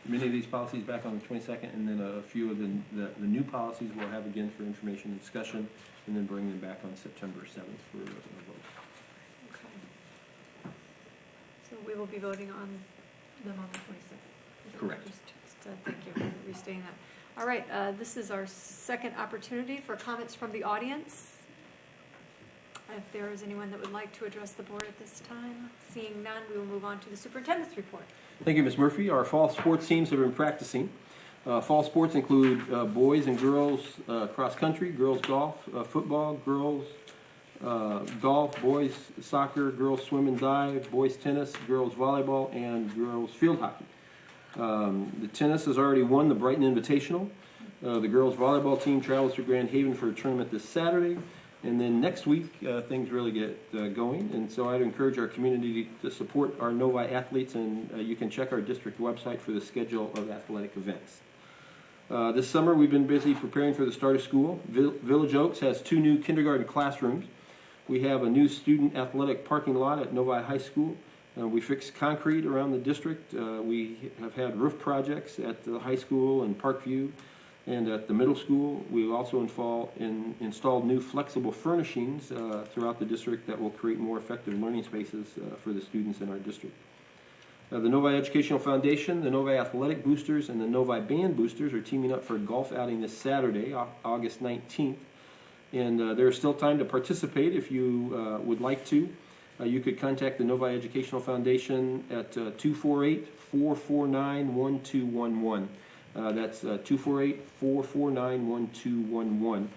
many of these policies back on the 22nd, and then a few of the new policies we'll have again for information and discussion, and then bring them back on September 7th for a vote. Okay. So we will be voting on them on the 22nd. Correct. Just thank you for restating that. All right, this is our second opportunity for comments from the audience. If there is anyone that would like to address the board at this time, seeing none, we will move on to the superintendent's report. Thank you, Ms. Murphy. Our fall sports teams have been practicing. Fall sports include boys and girls cross country, girls golf, football, girls golf, boys soccer, girls swim and dive, boys tennis, girls volleyball, and girls field hockey. The tennis has already won the Brighton Invitational. The girls volleyball team travels to Grand Haven for a tournament this Saturday. And then next week, things really get going. And so I'd encourage our community to support our Novi athletes, and you can check our district website for the schedule of athletic events. This summer, we've been busy preparing for the start of school. Village Oaks has 2 new kindergarten classrooms. We have a new student athletic parking lot at Novi High School. We fixed concrete around the district. We have had roof projects at the high school and Parkview and at the middle school. We've also installed new flexible furnishings throughout the district that will create more effective learning spaces for the students in our district. The Novi Educational Foundation, the Novi Athletic Boosters, and the Novi Band Boosters are teaming up for a golf outing this Saturday, August 19th. And there's still time to participate if you would like to. You could contact the Novi Educational Foundation at 248-449-1211. That's 248-449-1211.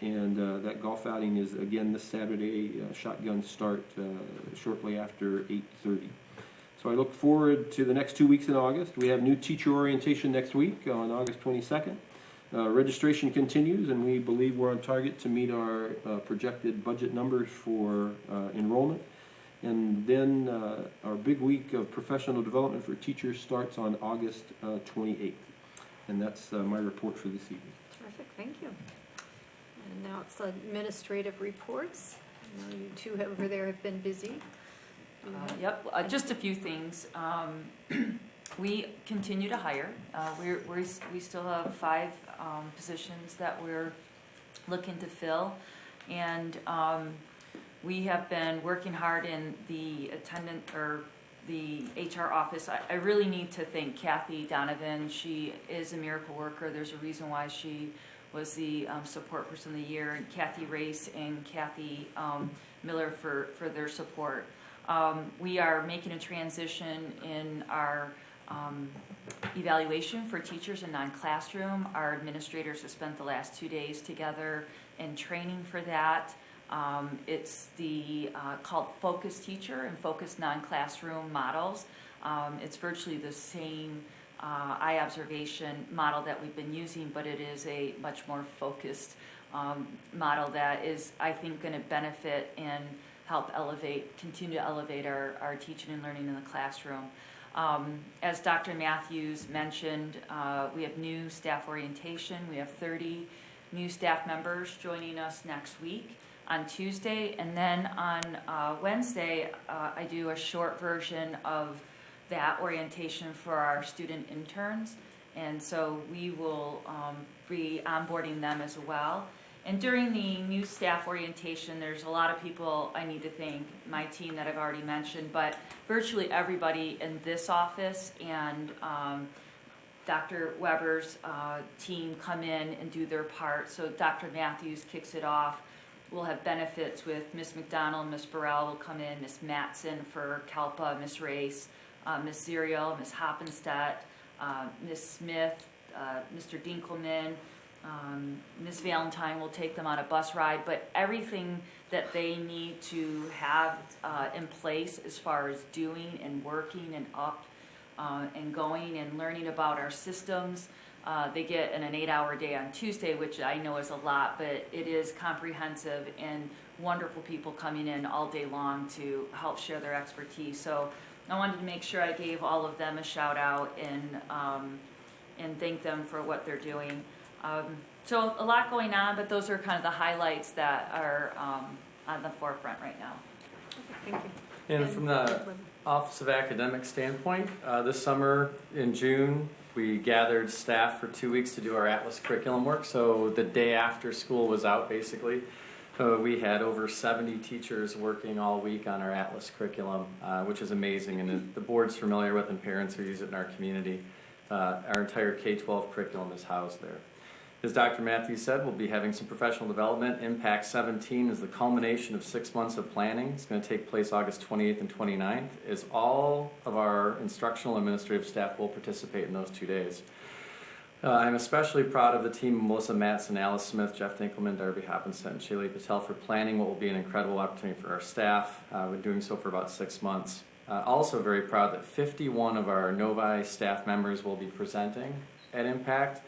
And that golf outing is, again, this Saturday. Shotgun start shortly after 8:30. So I look forward to the next 2 weeks in August. We have new teacher orientation next week on August 22nd. Registration continues, and we believe we're on target to meet our projected budget numbers for enrollment. And then our big week of professional development for teachers starts on August 28th. And that's my report for this evening. Terrific, thank you. And now it's administrative reports. I know you two over there have been busy. Yep, just a few things. We continue to hire. We still have 5 positions that we're looking to fill, and we have been working hard in the the HR office. I really need to thank Kathy Donovan. She is a miracle worker. There's a reason why she was the support person of the year, and Kathy Race and Kathy Miller for their support. We are making a transition in our evaluation for teachers in non-classroom. Our administrators have spent the last 2 days together in training for that. It's called Focus Teacher and Focus Non-Classroom models. It's virtually the same eye observation model that we've been using, but it is a much more focused model that is, I think, going to benefit and help continue to elevate our teaching and learning in the classroom. As Dr. Matthews mentioned, we have new staff orientation. We have 30 new staff members joining us next week on Tuesday. And then on Wednesday, I do a short version of that orientation for our student interns. And so we will be onboarding them as well. And during the new staff orientation, there's a lot of people I need to thank, my team that I've already mentioned, but virtually everybody in this office and Dr. Weber's team come in and do their part. So Dr. Matthews kicks it off. We'll have benefits with Miss McDonald, Miss Burrell will come in, Miss Matson for Kalpa, Miss Race, Miss Zerial, Miss Hoppenstedt, Miss Smith, Mr. Dinkelman, Miss Valentine will take them on a bus ride, but everything that they need to have in place as far as doing and working and up and going and learning about our systems. They get an 8-hour day on Tuesday, which I know is a lot, but it is comprehensive and wonderful people coming in all day long to help share their expertise. So I wanted to make sure I gave all of them a shout out and thank them for what they're doing. So a lot going on, but those are kind of the highlights that are on the forefront right now. Thank you. And from the Office of Academic standpoint, this summer in June, we gathered staff for 2 weeks to do our Atlas curriculum work. So the day after school was out, basically, we had over 70 teachers working all week on our Atlas curriculum, which is amazing. And the board's familiar with and parents who use it in our community. Our entire K-12 curriculum is housed there. As Dr. Matthews said, we'll be having some professional development. Impact 17 is the culmination of 6 months of planning. It's going to take place August 28th and 29th, as all of our instructional administrative staff will participate in those 2 days. I'm especially proud of the team of Melissa Matson, Alice Smith, Jeff Dinkelman, Darby Hopkinson, and Shaylee Patel for planning what will be an incredible opportunity for our staff. We're doing so for about 6 months. Also very proud that 51 of our Novi staff members will be presenting at Impact,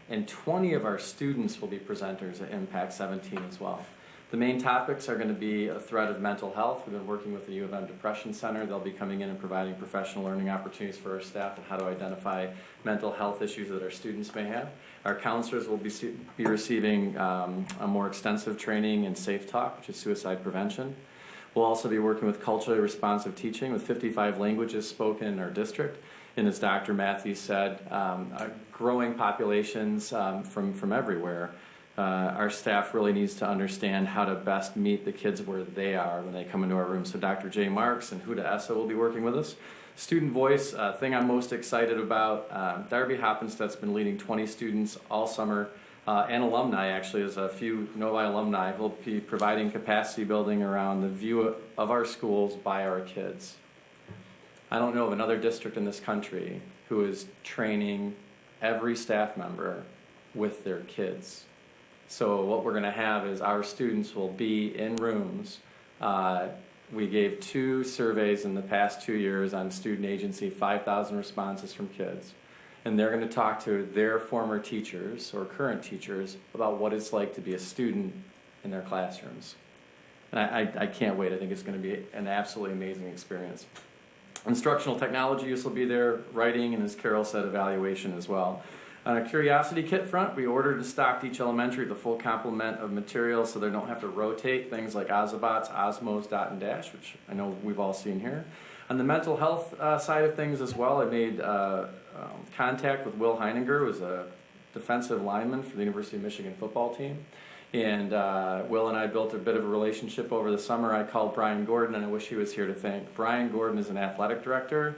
and 20 of our students will be presenters at Impact 17 as well. The main topics are going to be a threat of mental health. We've been working with the U of M Depression Center. They'll be coming in and providing professional learning opportunities for our staff on how to identify mental health issues that our students may have. Our counselors will be receiving a more extensive training in Safe Talk, which is suicide prevention. We'll also be working with culturally responsive teaching with 55 languages spoken in our district. And as Dr. Matthews said, growing populations from everywhere. Our staff really needs to understand how to best meet the kids where they are when they come into our room. So Dr. Jay Marks and Huda Essa will be working with us. Student voice, thing I'm most excited about, Darby Hoppenstedt's been leading 20 students all summer, and alumni actually, as a few Novi alumni who will be providing capacity building around the view of our schools by our kids. I don't know of another district in this country who is training every staff member with their kids. So what we're going to have is our students will be in rooms. We gave 2 surveys in the past 2 years on student agency, 5,000 responses from kids. And they're going to talk to their former teachers or current teachers about what it's like to be a student in their classrooms. And I can't wait. I think it's going to be an absolutely amazing experience. Instructional technology use will be there, writing, and as Carol said, evaluation as well. On a curiosity kit front, we ordered and stocked each elementary the full complement of materials so they don't have to rotate things like Ozobots, Osmos, Dot and Dash, which I know we've all seen here. On the mental health side of things as well, I made contact with Will Heininger, who was a defensive lineman for the University of Michigan football team. And Will and I built a bit of a relationship over the summer. I called Brian Gordon, and I wish he was here to thank. Brian Gordon is an athletic director.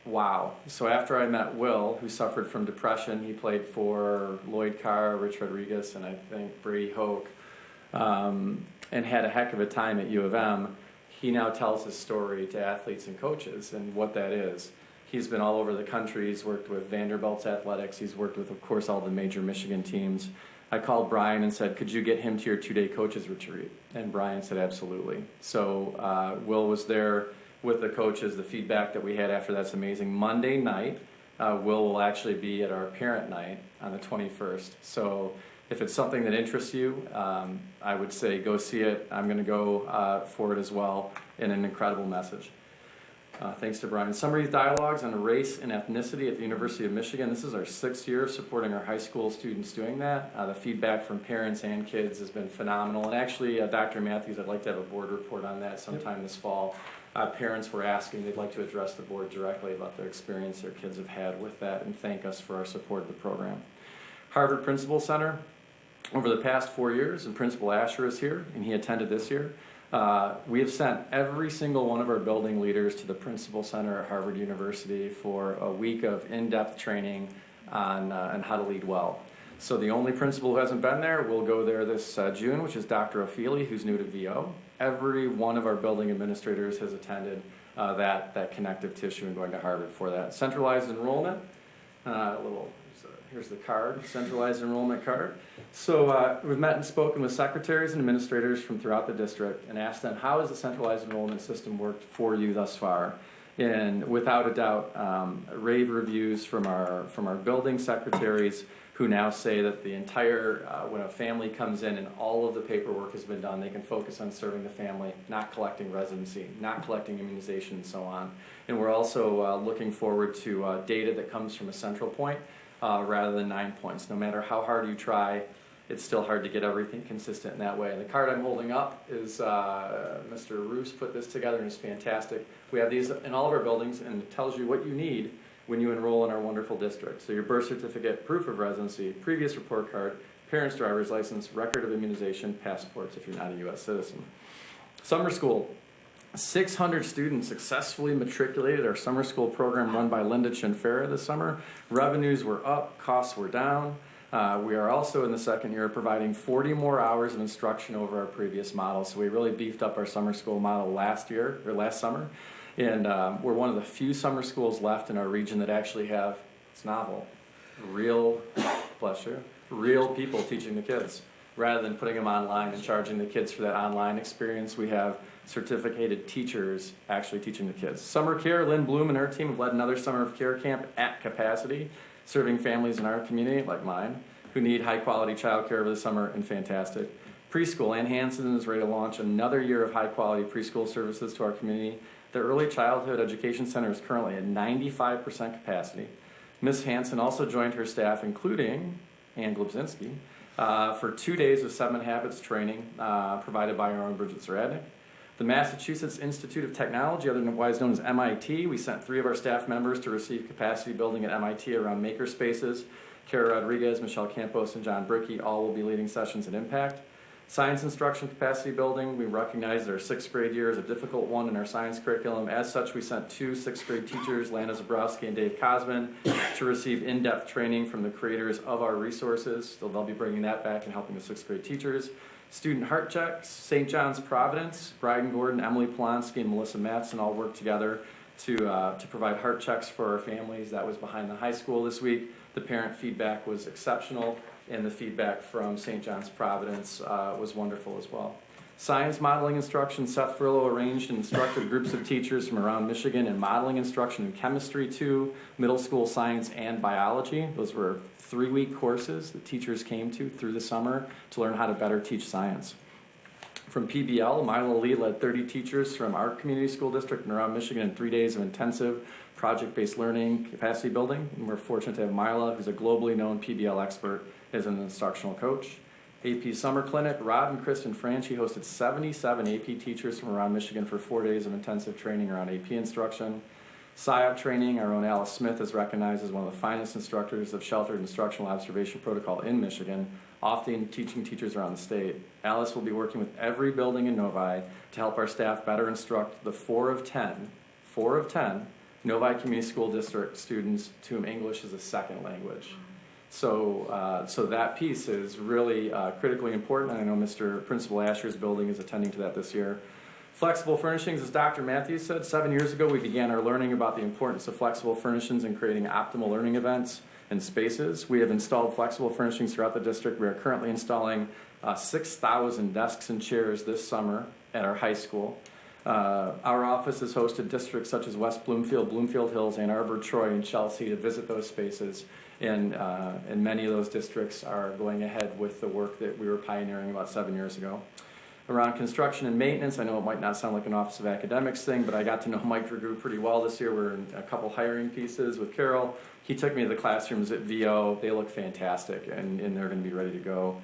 Wow. So after I met Will, who suffered from depression, he played for Lloyd Carr, Rich Rodriguez, and I think Brady Hoke, and had a heck of a time at U of M. He now tells his story to athletes and coaches and what that is. He's been all over the country. He's worked with Vanderbilt's athletics. He's worked with, of course, all the major Michigan teams. I called Brian and said, could you get him to your 2-day coaches retreat? And Brian said, absolutely. So Will was there with the coaches. The feedback that we had after that's amazing. Monday night, will actually be at our parent night on the 21st. So if it's something that interests you, I would say go see it. I'm going to go for it as well, in an incredible message. Thanks to Brian. Summary dialogues on race and ethnicity at the University of Michigan. This is our 6th year of supporting our high school students doing that. The feedback from parents and kids has been phenomenal. And actually, Dr. Matthews, I'd like to have a board report on that sometime this fall. Parents were asking they'd like to address the board directly about their experience their kids have had with that and thank us for our support of the program. Harvard Principal Center. Over the past 4 years, and Principal Asher is here, and he attended this year, we have sent every single one of our building leaders to the Principal Center at Harvard University for a week of in-depth training on how to lead well. So the only principal who hasn't been there will go there this June, which is Dr. O'Feely, who's new to VO. Every one of our building administrators has attended that connective tissue and going to Harvard for that. Centralized enrollment, here's the card, centralized enrollment card. So we've met and spoken with secretaries and administrators from throughout the district and asked them, how has the centralized enrollment system worked for you thus far? And without a doubt, rave reviews from our building secretaries who now say that the entire, when a family comes in and all of the paperwork has been done, they can focus on serving the family, not collecting residency, not collecting immunization, and so on. And we're also looking forward to data that comes from a central point rather than 9 points. No matter how hard you try, it's still hard to get everything consistent in that way. And the card I'm holding up is Mr. Roos put this together and it's fantastic. We have these in all of our buildings and it tells you what you need when you enroll in our wonderful district. So your birth certificate, proof of residency, previous report card, parent's driver's license, record of immunization, passports if you're not a U.S. citizen. Summer school. 600 students successfully matriculated our summer school program run by Linda Chinfera this summer. Revenues were up, costs were down. We are also in the second year providing 40 more hours of instruction over our previous model. So we really beefed up our summer school model last summer. And we're one of the few summer schools left in our region that actually have It's novel. Real, bless you, real people teaching the kids. Rather than putting them online and charging the kids for that online experience, we have certificated teachers actually teaching the kids. Summer Care, Lynn Bloom and her team have led another Summer of Care camp at capacity, serving families in our community, like mine, who need high-quality childcare over the summer, and fantastic. Preschool, Ann Hansen is ready to launch another year of high-quality preschool services to our community. The Early Childhood Education Center is currently at 95% capacity. Ms. Hansen also joined her staff, including Ann Glubzinski, for 2 days of 7 Habits training provided by our own Bridget Zaradnik. The Massachusetts Institute of Technology, otherwise known as MIT, we sent 3 of our staff members to receive capacity building at MIT around maker spaces. Kara Rodriguez, Michelle Campos, and John Brickey all will be leading sessions at Impact. Science instruction capacity building, we recognize that our 6th grade year is a difficult one in our science curriculum. As such, we sent 2 6th grade teachers, Lana Zabrowski and Dave Cosman, to receive in-depth training from the creators of our resources. So they'll be bringing that back and helping the 6th grade teachers. Student heart checks, St. John's Providence, Bryden Gordon, Emily Polonsky, and Melissa Matson all worked together to provide heart checks for our families. That was behind the high school this week. The parent feedback was exceptional, and the feedback from St. John's Providence was wonderful as well. Science modeling instruction, Seth Furlow arranged and instructed groups of teachers from around Michigan in modeling instruction in chemistry too, middle school science and biology. Those were 3-week courses that teachers came to through the summer to learn how to better teach science. From PBL, Mila Lee led 30 teachers from our community school district and around Michigan in 3 days of intensive project-based learning capacity building. And we're fortunate to have Mila, who's a globally known PBL expert, as an instructional coach. AP Summer Clinic, Rod and Kristen Franchi hosted 77 AP teachers from around Michigan for 4 days of intensive training around AP instruction. SIOP training, our own Alice Smith is recognized as one of the finest instructors of sheltered instructional observation protocol in Michigan, often teaching teachers around the state. Alice will be working with every building in Novi to help our staff better instruct the 4 of 10 Novi Community School District students to whom English is a second language. So that piece is really critically important. I know Mr. Principal Asher's building is attending to that this year. Flexible furnishings, as Dr. Matthews said, 7 years ago we began our learning about the importance of flexible furnishings in creating optimal learning events and spaces. We have installed flexible furnishings throughout the district. We are currently installing 6,000 desks and chairs this summer at our high school. Our office has hosted districts such as West Bloomfield, Bloomfield Hills, Ann Arbor, Troy, and Chelsea to visit those spaces. And many of those districts are going ahead with the work that we were pioneering about 7 years ago. Around construction and maintenance, I know it might not sound like an Office of Academics thing, but I got to know Mike Dragoo pretty well this year. We're in a couple hiring pieces with Carol. He took me to the classrooms at VO. They look fantastic, and they're going to be ready to go.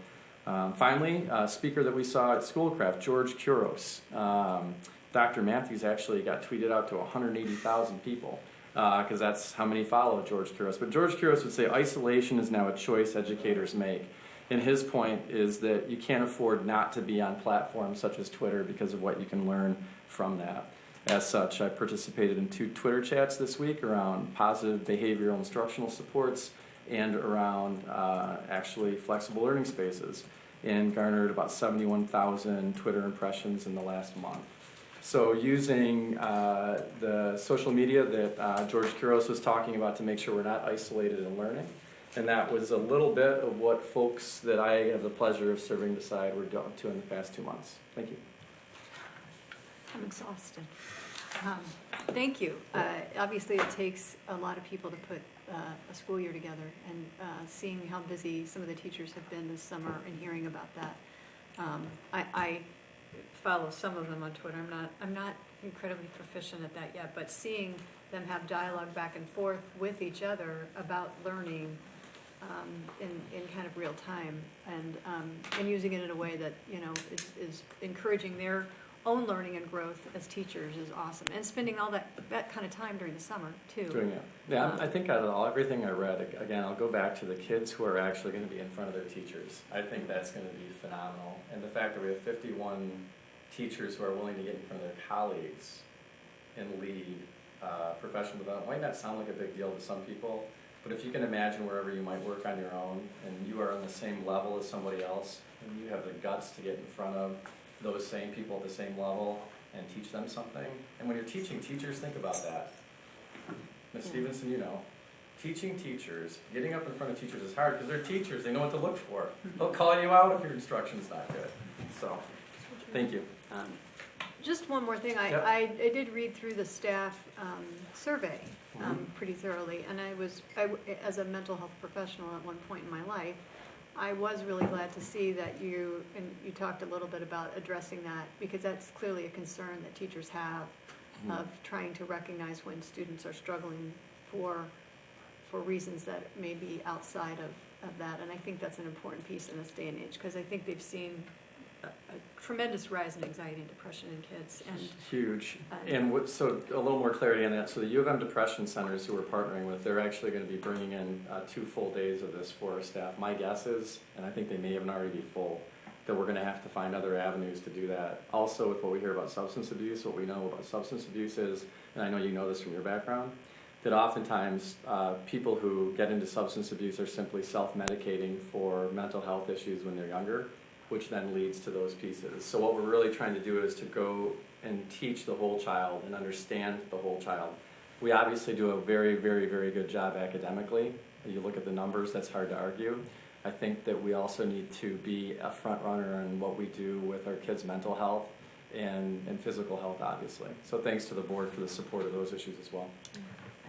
Finally, a speaker that we saw at Schoolcraft, George Kuros. Dr. Matthews actually got tweeted out to 180,000 people because that's how many follow George Kuros. But George Kuros would say isolation is now a choice educators make. And his point is that you can't afford not to be on platforms such as Twitter because of what you can learn from that. As such, I participated in 2 Twitter chats this week around positive behavioral instructional supports and around actually flexible learning spaces, and garnered about 71,000 Twitter impressions in the last month. So using the social media that George Kuros was talking about to make sure we're not isolated in learning. And that was a little bit of what folks that I have the pleasure of serving beside were doing to in the past 2 months. Thank you. I'm exhausted. Thank you. Obviously, it takes a lot of people to put a school year together, and seeing how busy some of the teachers have been this summer and hearing about that. I follow some of them on Twitter. I'm not incredibly proficient at that yet, but seeing them have dialogue back and forth with each other about learning in kind of real time, and using it in a way that is encouraging their own learning and growth as teachers is awesome, and spending all that kind of time during the summer too. Doing it. Yeah, I think out of everything I read, again, I'll go back to the kids who are actually going to be in front of their teachers. I think that's going to be phenomenal, and the fact that we have 51 teachers who are willing to get in front of their colleagues and lead professional development might not sound like a big deal to some people, but if you can imagine wherever you might work on your own and you are on the same level as somebody else, and you have the guts to get in front of those same people at the same level and teach them something. And when you're teaching teachers, think about that. Ms. Stevenson, teaching teachers, getting up in front of teachers is hard because they're teachers. They know what to look for. They'll call you out if your instruction's not good. So, thank you. Just one more thing, Yep. I did read through the staff survey pretty thoroughly, and as a mental health professional at one point in my life, I was really glad to see that you talked a little bit about addressing that, because that's clearly a concern that teachers have of trying to recognize when students are struggling for reasons that may be outside of that, and I think that's an important piece in this day and age, because I think they've seen a tremendous rise in anxiety and depression in kids, and Huge. And so a little more clarity on that. So the U of M Depression Centers who we're partnering with, they're actually going to be bringing in 2 full days of this for our staff. My guess is, and I think they may even already be full, that we're going to have to find other avenues to do that. Also, with what we hear about substance abuse, what we know about substance abuse is, and I know you know this from your background, that oftentimes people who get into substance abuse are simply self-medicating for mental health issues when they're younger, which then leads to those pieces. So what we're really trying to do is to go and teach the whole child and understand the whole child. We obviously do a very, very, very good job academically. You look at the numbers, that's hard to argue. I think that we also need to be a front runner in what we do with our kids' mental health and physical health, obviously. So thanks to the board for the support of those issues as well.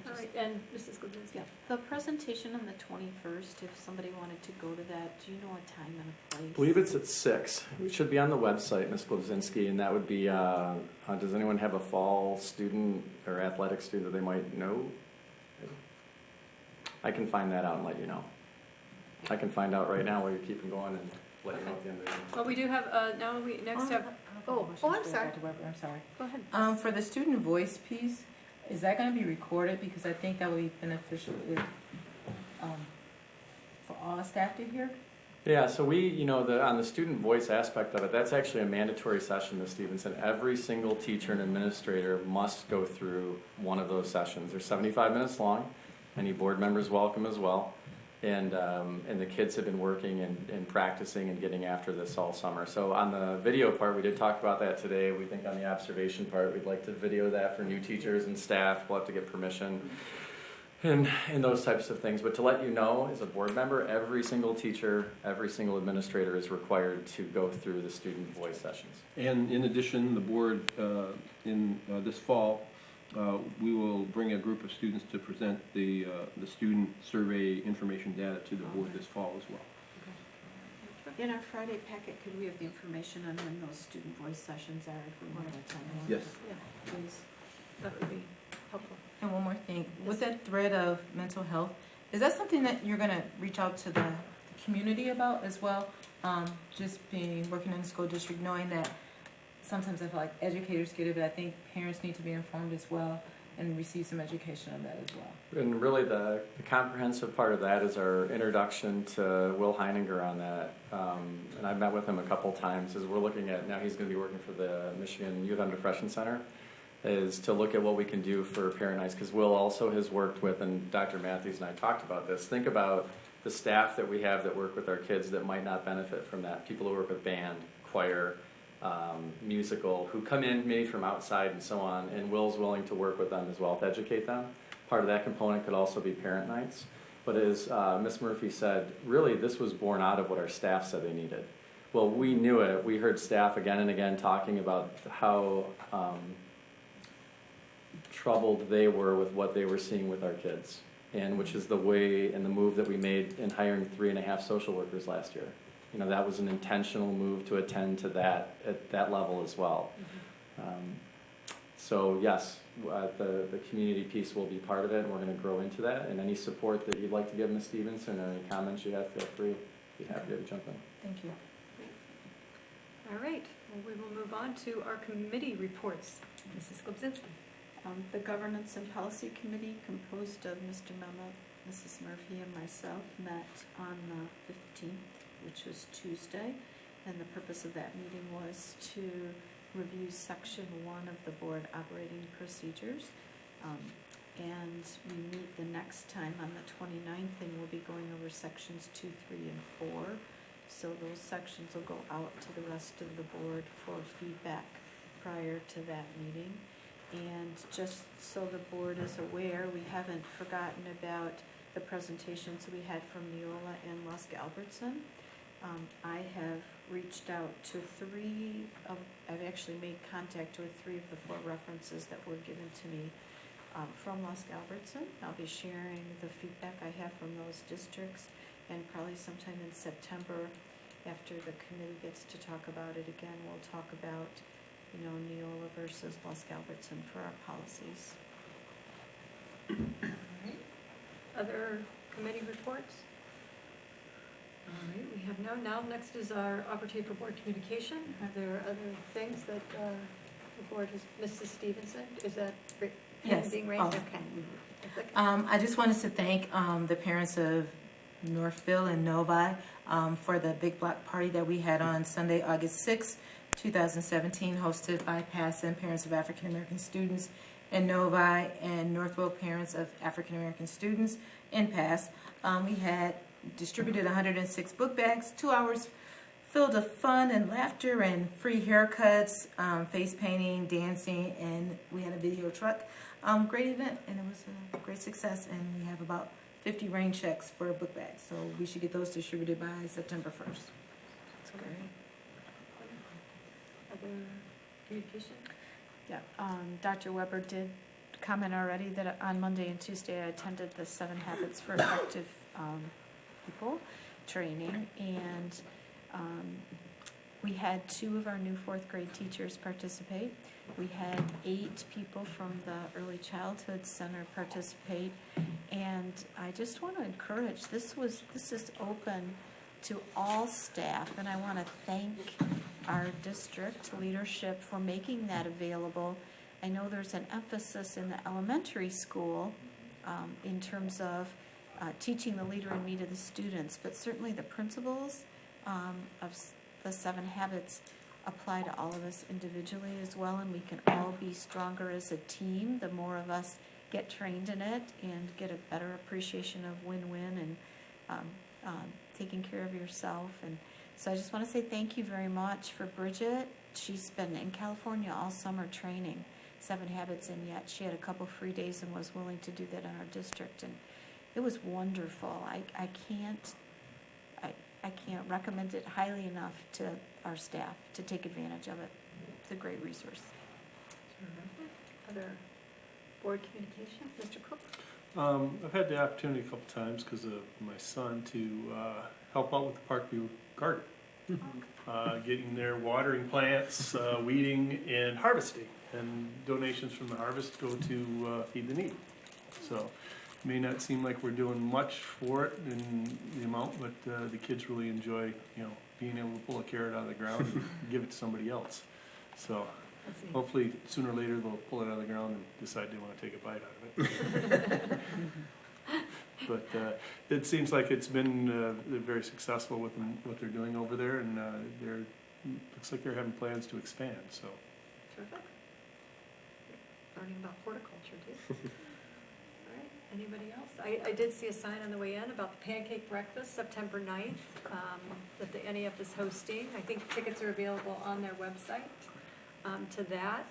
all right, and Mrs. Glebinski. Yeah, the presentation on the 21st, if somebody wanted to go to that, do you know a time and a place? I believe it's at 6. It should be on the website, Ms. Glebzinski, and that would be, does anyone have a fall student or athletic student that they might know? I can find that out and let you know. I can find out right now while you're keeping going and let you know at the end of the meeting. Well, we do have, now we next have, I'm sorry, I'm sorry. go ahead. For the student voice piece, is that going to be recorded? Because I think that would be beneficial if, for all staff to hear. Yeah, so we, on the student voice aspect of it, that's actually a mandatory session, Ms. Stevenson. Every single teacher and administrator must go through one of those sessions. They're 75 minutes long. Any board members welcome as well. And the kids have been working and practicing and getting after this all summer. So on the video part, we did talk about that today. We think on the observation part, we'd like to video that for new teachers and staff. We'll have to get permission and those types of things. But to let you know, as a board member, every single teacher, every single administrator is required to go through the student voice sessions. And in addition, the board, in this fall, we will bring a group of students to present the student survey information data to the board this fall as well. In our Friday packet, could we have the information on when those student voice sessions are, if we want to tell them? Yes. Yeah, Please. that would be helpful. And one more thing, with that thread of mental health, is that something that you're going to reach out to the community about as well? Just working in the school district, knowing that sometimes I feel like educators get it, but I think parents need to be informed as well and receive some education on that as well. And really the comprehensive part of that is our introduction to Will Heininger on that. And I've met with him a couple times as we're looking at, now he's going to be working for the Michigan U of M Depression Center, is to look at what we can do for parent nights, because Will also has worked with, and Dr. Matthews and I talked about this, think about the staff that we have that work with our kids that might not benefit from that, people who work with band, choir, musical, who come in maybe from outside and so on, and Will's willing to work with them as well to educate them. Part of that component could also be parent nights. But as Ms. Murphy said, really this was born out of what our staff said they needed. Well, we knew it. We heard staff again and again talking about how troubled they were with what they were seeing with our kids, and which is the way and the move that we made in hiring 3.5 social workers last year. That was an intentional move to attend to that at that level as well. So yes, the community piece will be part of it, and we're going to grow into that. And any support that you'd like to give Ms. Stevenson or any comments you have, feel free. Be happy to jump in. Thank you. All right, well, we will move on to our committee reports. Mrs. Glebzinski. The Governance and Policy Committee, composed of Mr. Memmott, Mrs. Murphy, and myself, met on the 15th, which was Tuesday, and the purpose of that meeting was to review Section 1 of the Board Operating Procedures. And we meet the next time on the 29th, and we'll be going over Sections 2, 3, and 4. So those sections will go out to the rest of the board for feedback prior to that meeting. And just so the board is aware, we haven't forgotten about the presentations we had from Neola and Lusk Albertson. I have reached out to I've actually made contact with 3 of the 4 references that were given to me from Lusk Albertson. I'll be sharing the feedback I have from those districts, and probably sometime in September, after the committee gets to talk about it again, we'll talk about, Neola versus Lusk Albertson for our policies. All right. Other committee reports? All right, we have none. Now, next is our opportunity for board communication. Are there other things that the board has, Mrs. Stevenson, is that Yes. being raised? Oh. Okay. I just wanted to thank the parents of Northville and Novi for the big block party that we had on Sunday, August 6th, 2017, hosted by PASA and parents of African American students in Novi and Northville parents of African American students in PASA. We had distributed 106 book bags, 2 hours filled of fun and laughter and free haircuts, face painting, dancing, and we had a video truck. Great event, and it was a great success, and we have about 50 rain checks for book bags, so we should get those distributed by September 1st. That's great. Other communication? Yeah, Dr. Weber did comment already that on Monday and Tuesday I attended the 7 Habits for Effective People training, and we had 2 of our new 4th grade teachers participate. We had 8 people from the Early Childhood Center participate, and I just want to encourage, this is open to all staff, and I want to thank our district leadership for making that available. I know there's an emphasis in the elementary school in terms of teaching the leader in me to the students, but certainly the principles of the 7 habits apply to all of us individually as well, and we can all be stronger as a team the more of us get trained in it and get a better appreciation of win-win and taking care of yourself. And so I just want to say thank you very much for Bridget. She's been in California all summer training 7 habits, and yet she had a couple free days and was willing to do that in our district, and it was wonderful. I can't recommend it highly enough to our staff to take advantage of it. It's a great resource. Other board communication? Mr. Cook? I've had the opportunity a couple times because of my son to help out with the Parkview garden. Getting there, watering plants, weeding, and harvesting. And donations from the harvest go to Feed the Need. So it may not seem like we're doing much for it in the amount, but the kids really enjoy, being able to pull a carrot out of the ground and give it to somebody else. So hopefully sooner or later they'll pull it out of the ground and decide they want to take a bite out of it. But it seems like it's been very successful with what they're doing over there, and looks like they're having plans to expand. So. Terrific. Learning about horticulture too. All right. Anybody else? I did see a sign on the way in about the pancake breakfast, September 9th, that the NEF is hosting. I think tickets are available on their website to that.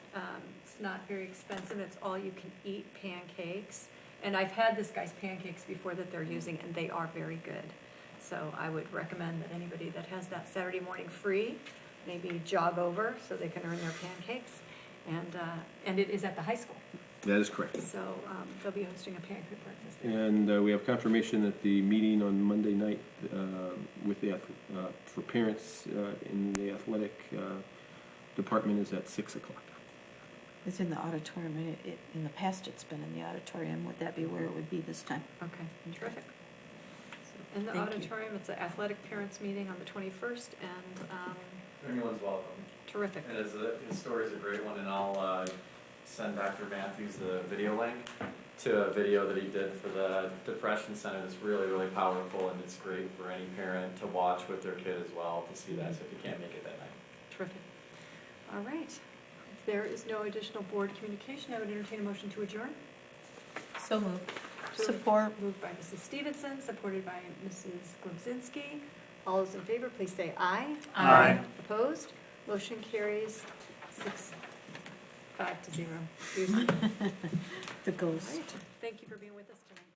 It's not very expensive. It's all you can eat pancakes. And I've had this guy's pancakes before that they're using, and they are very good. So I would recommend that anybody that has that Saturday morning free, maybe jog over so they can earn their pancakes. And it is at the high school. That is correct. So they'll be hosting a pancake breakfast there. And we have confirmation that the meeting on Monday night with for parents in the athletic department is at 6 o'clock. It's in the auditorium. In the past, it's been in the auditorium. Would that be where it would be this time? Okay, terrific. So in the Thank you. auditorium, it's an athletic parents meeting on the 21st, and Anyone's welcome. terrific. And his story is a great one, and I'll send Dr. Matthews the video link to a video that he did for the Depression Center that's really, really powerful, and it's great for any parent to watch with their kid as well to see that, so if you can't make it that night. Terrific. All right. If there is no additional board communication, I would entertain a motion to adjourn. So moved. Support. Moved by Mrs. Stevenson, supported by Mrs. Glumzinski. All those in favor, please say aye. Aye. Opposed? Motion carries 5-0. Excuse me. The ghost. All right. Thank you for being with us tonight.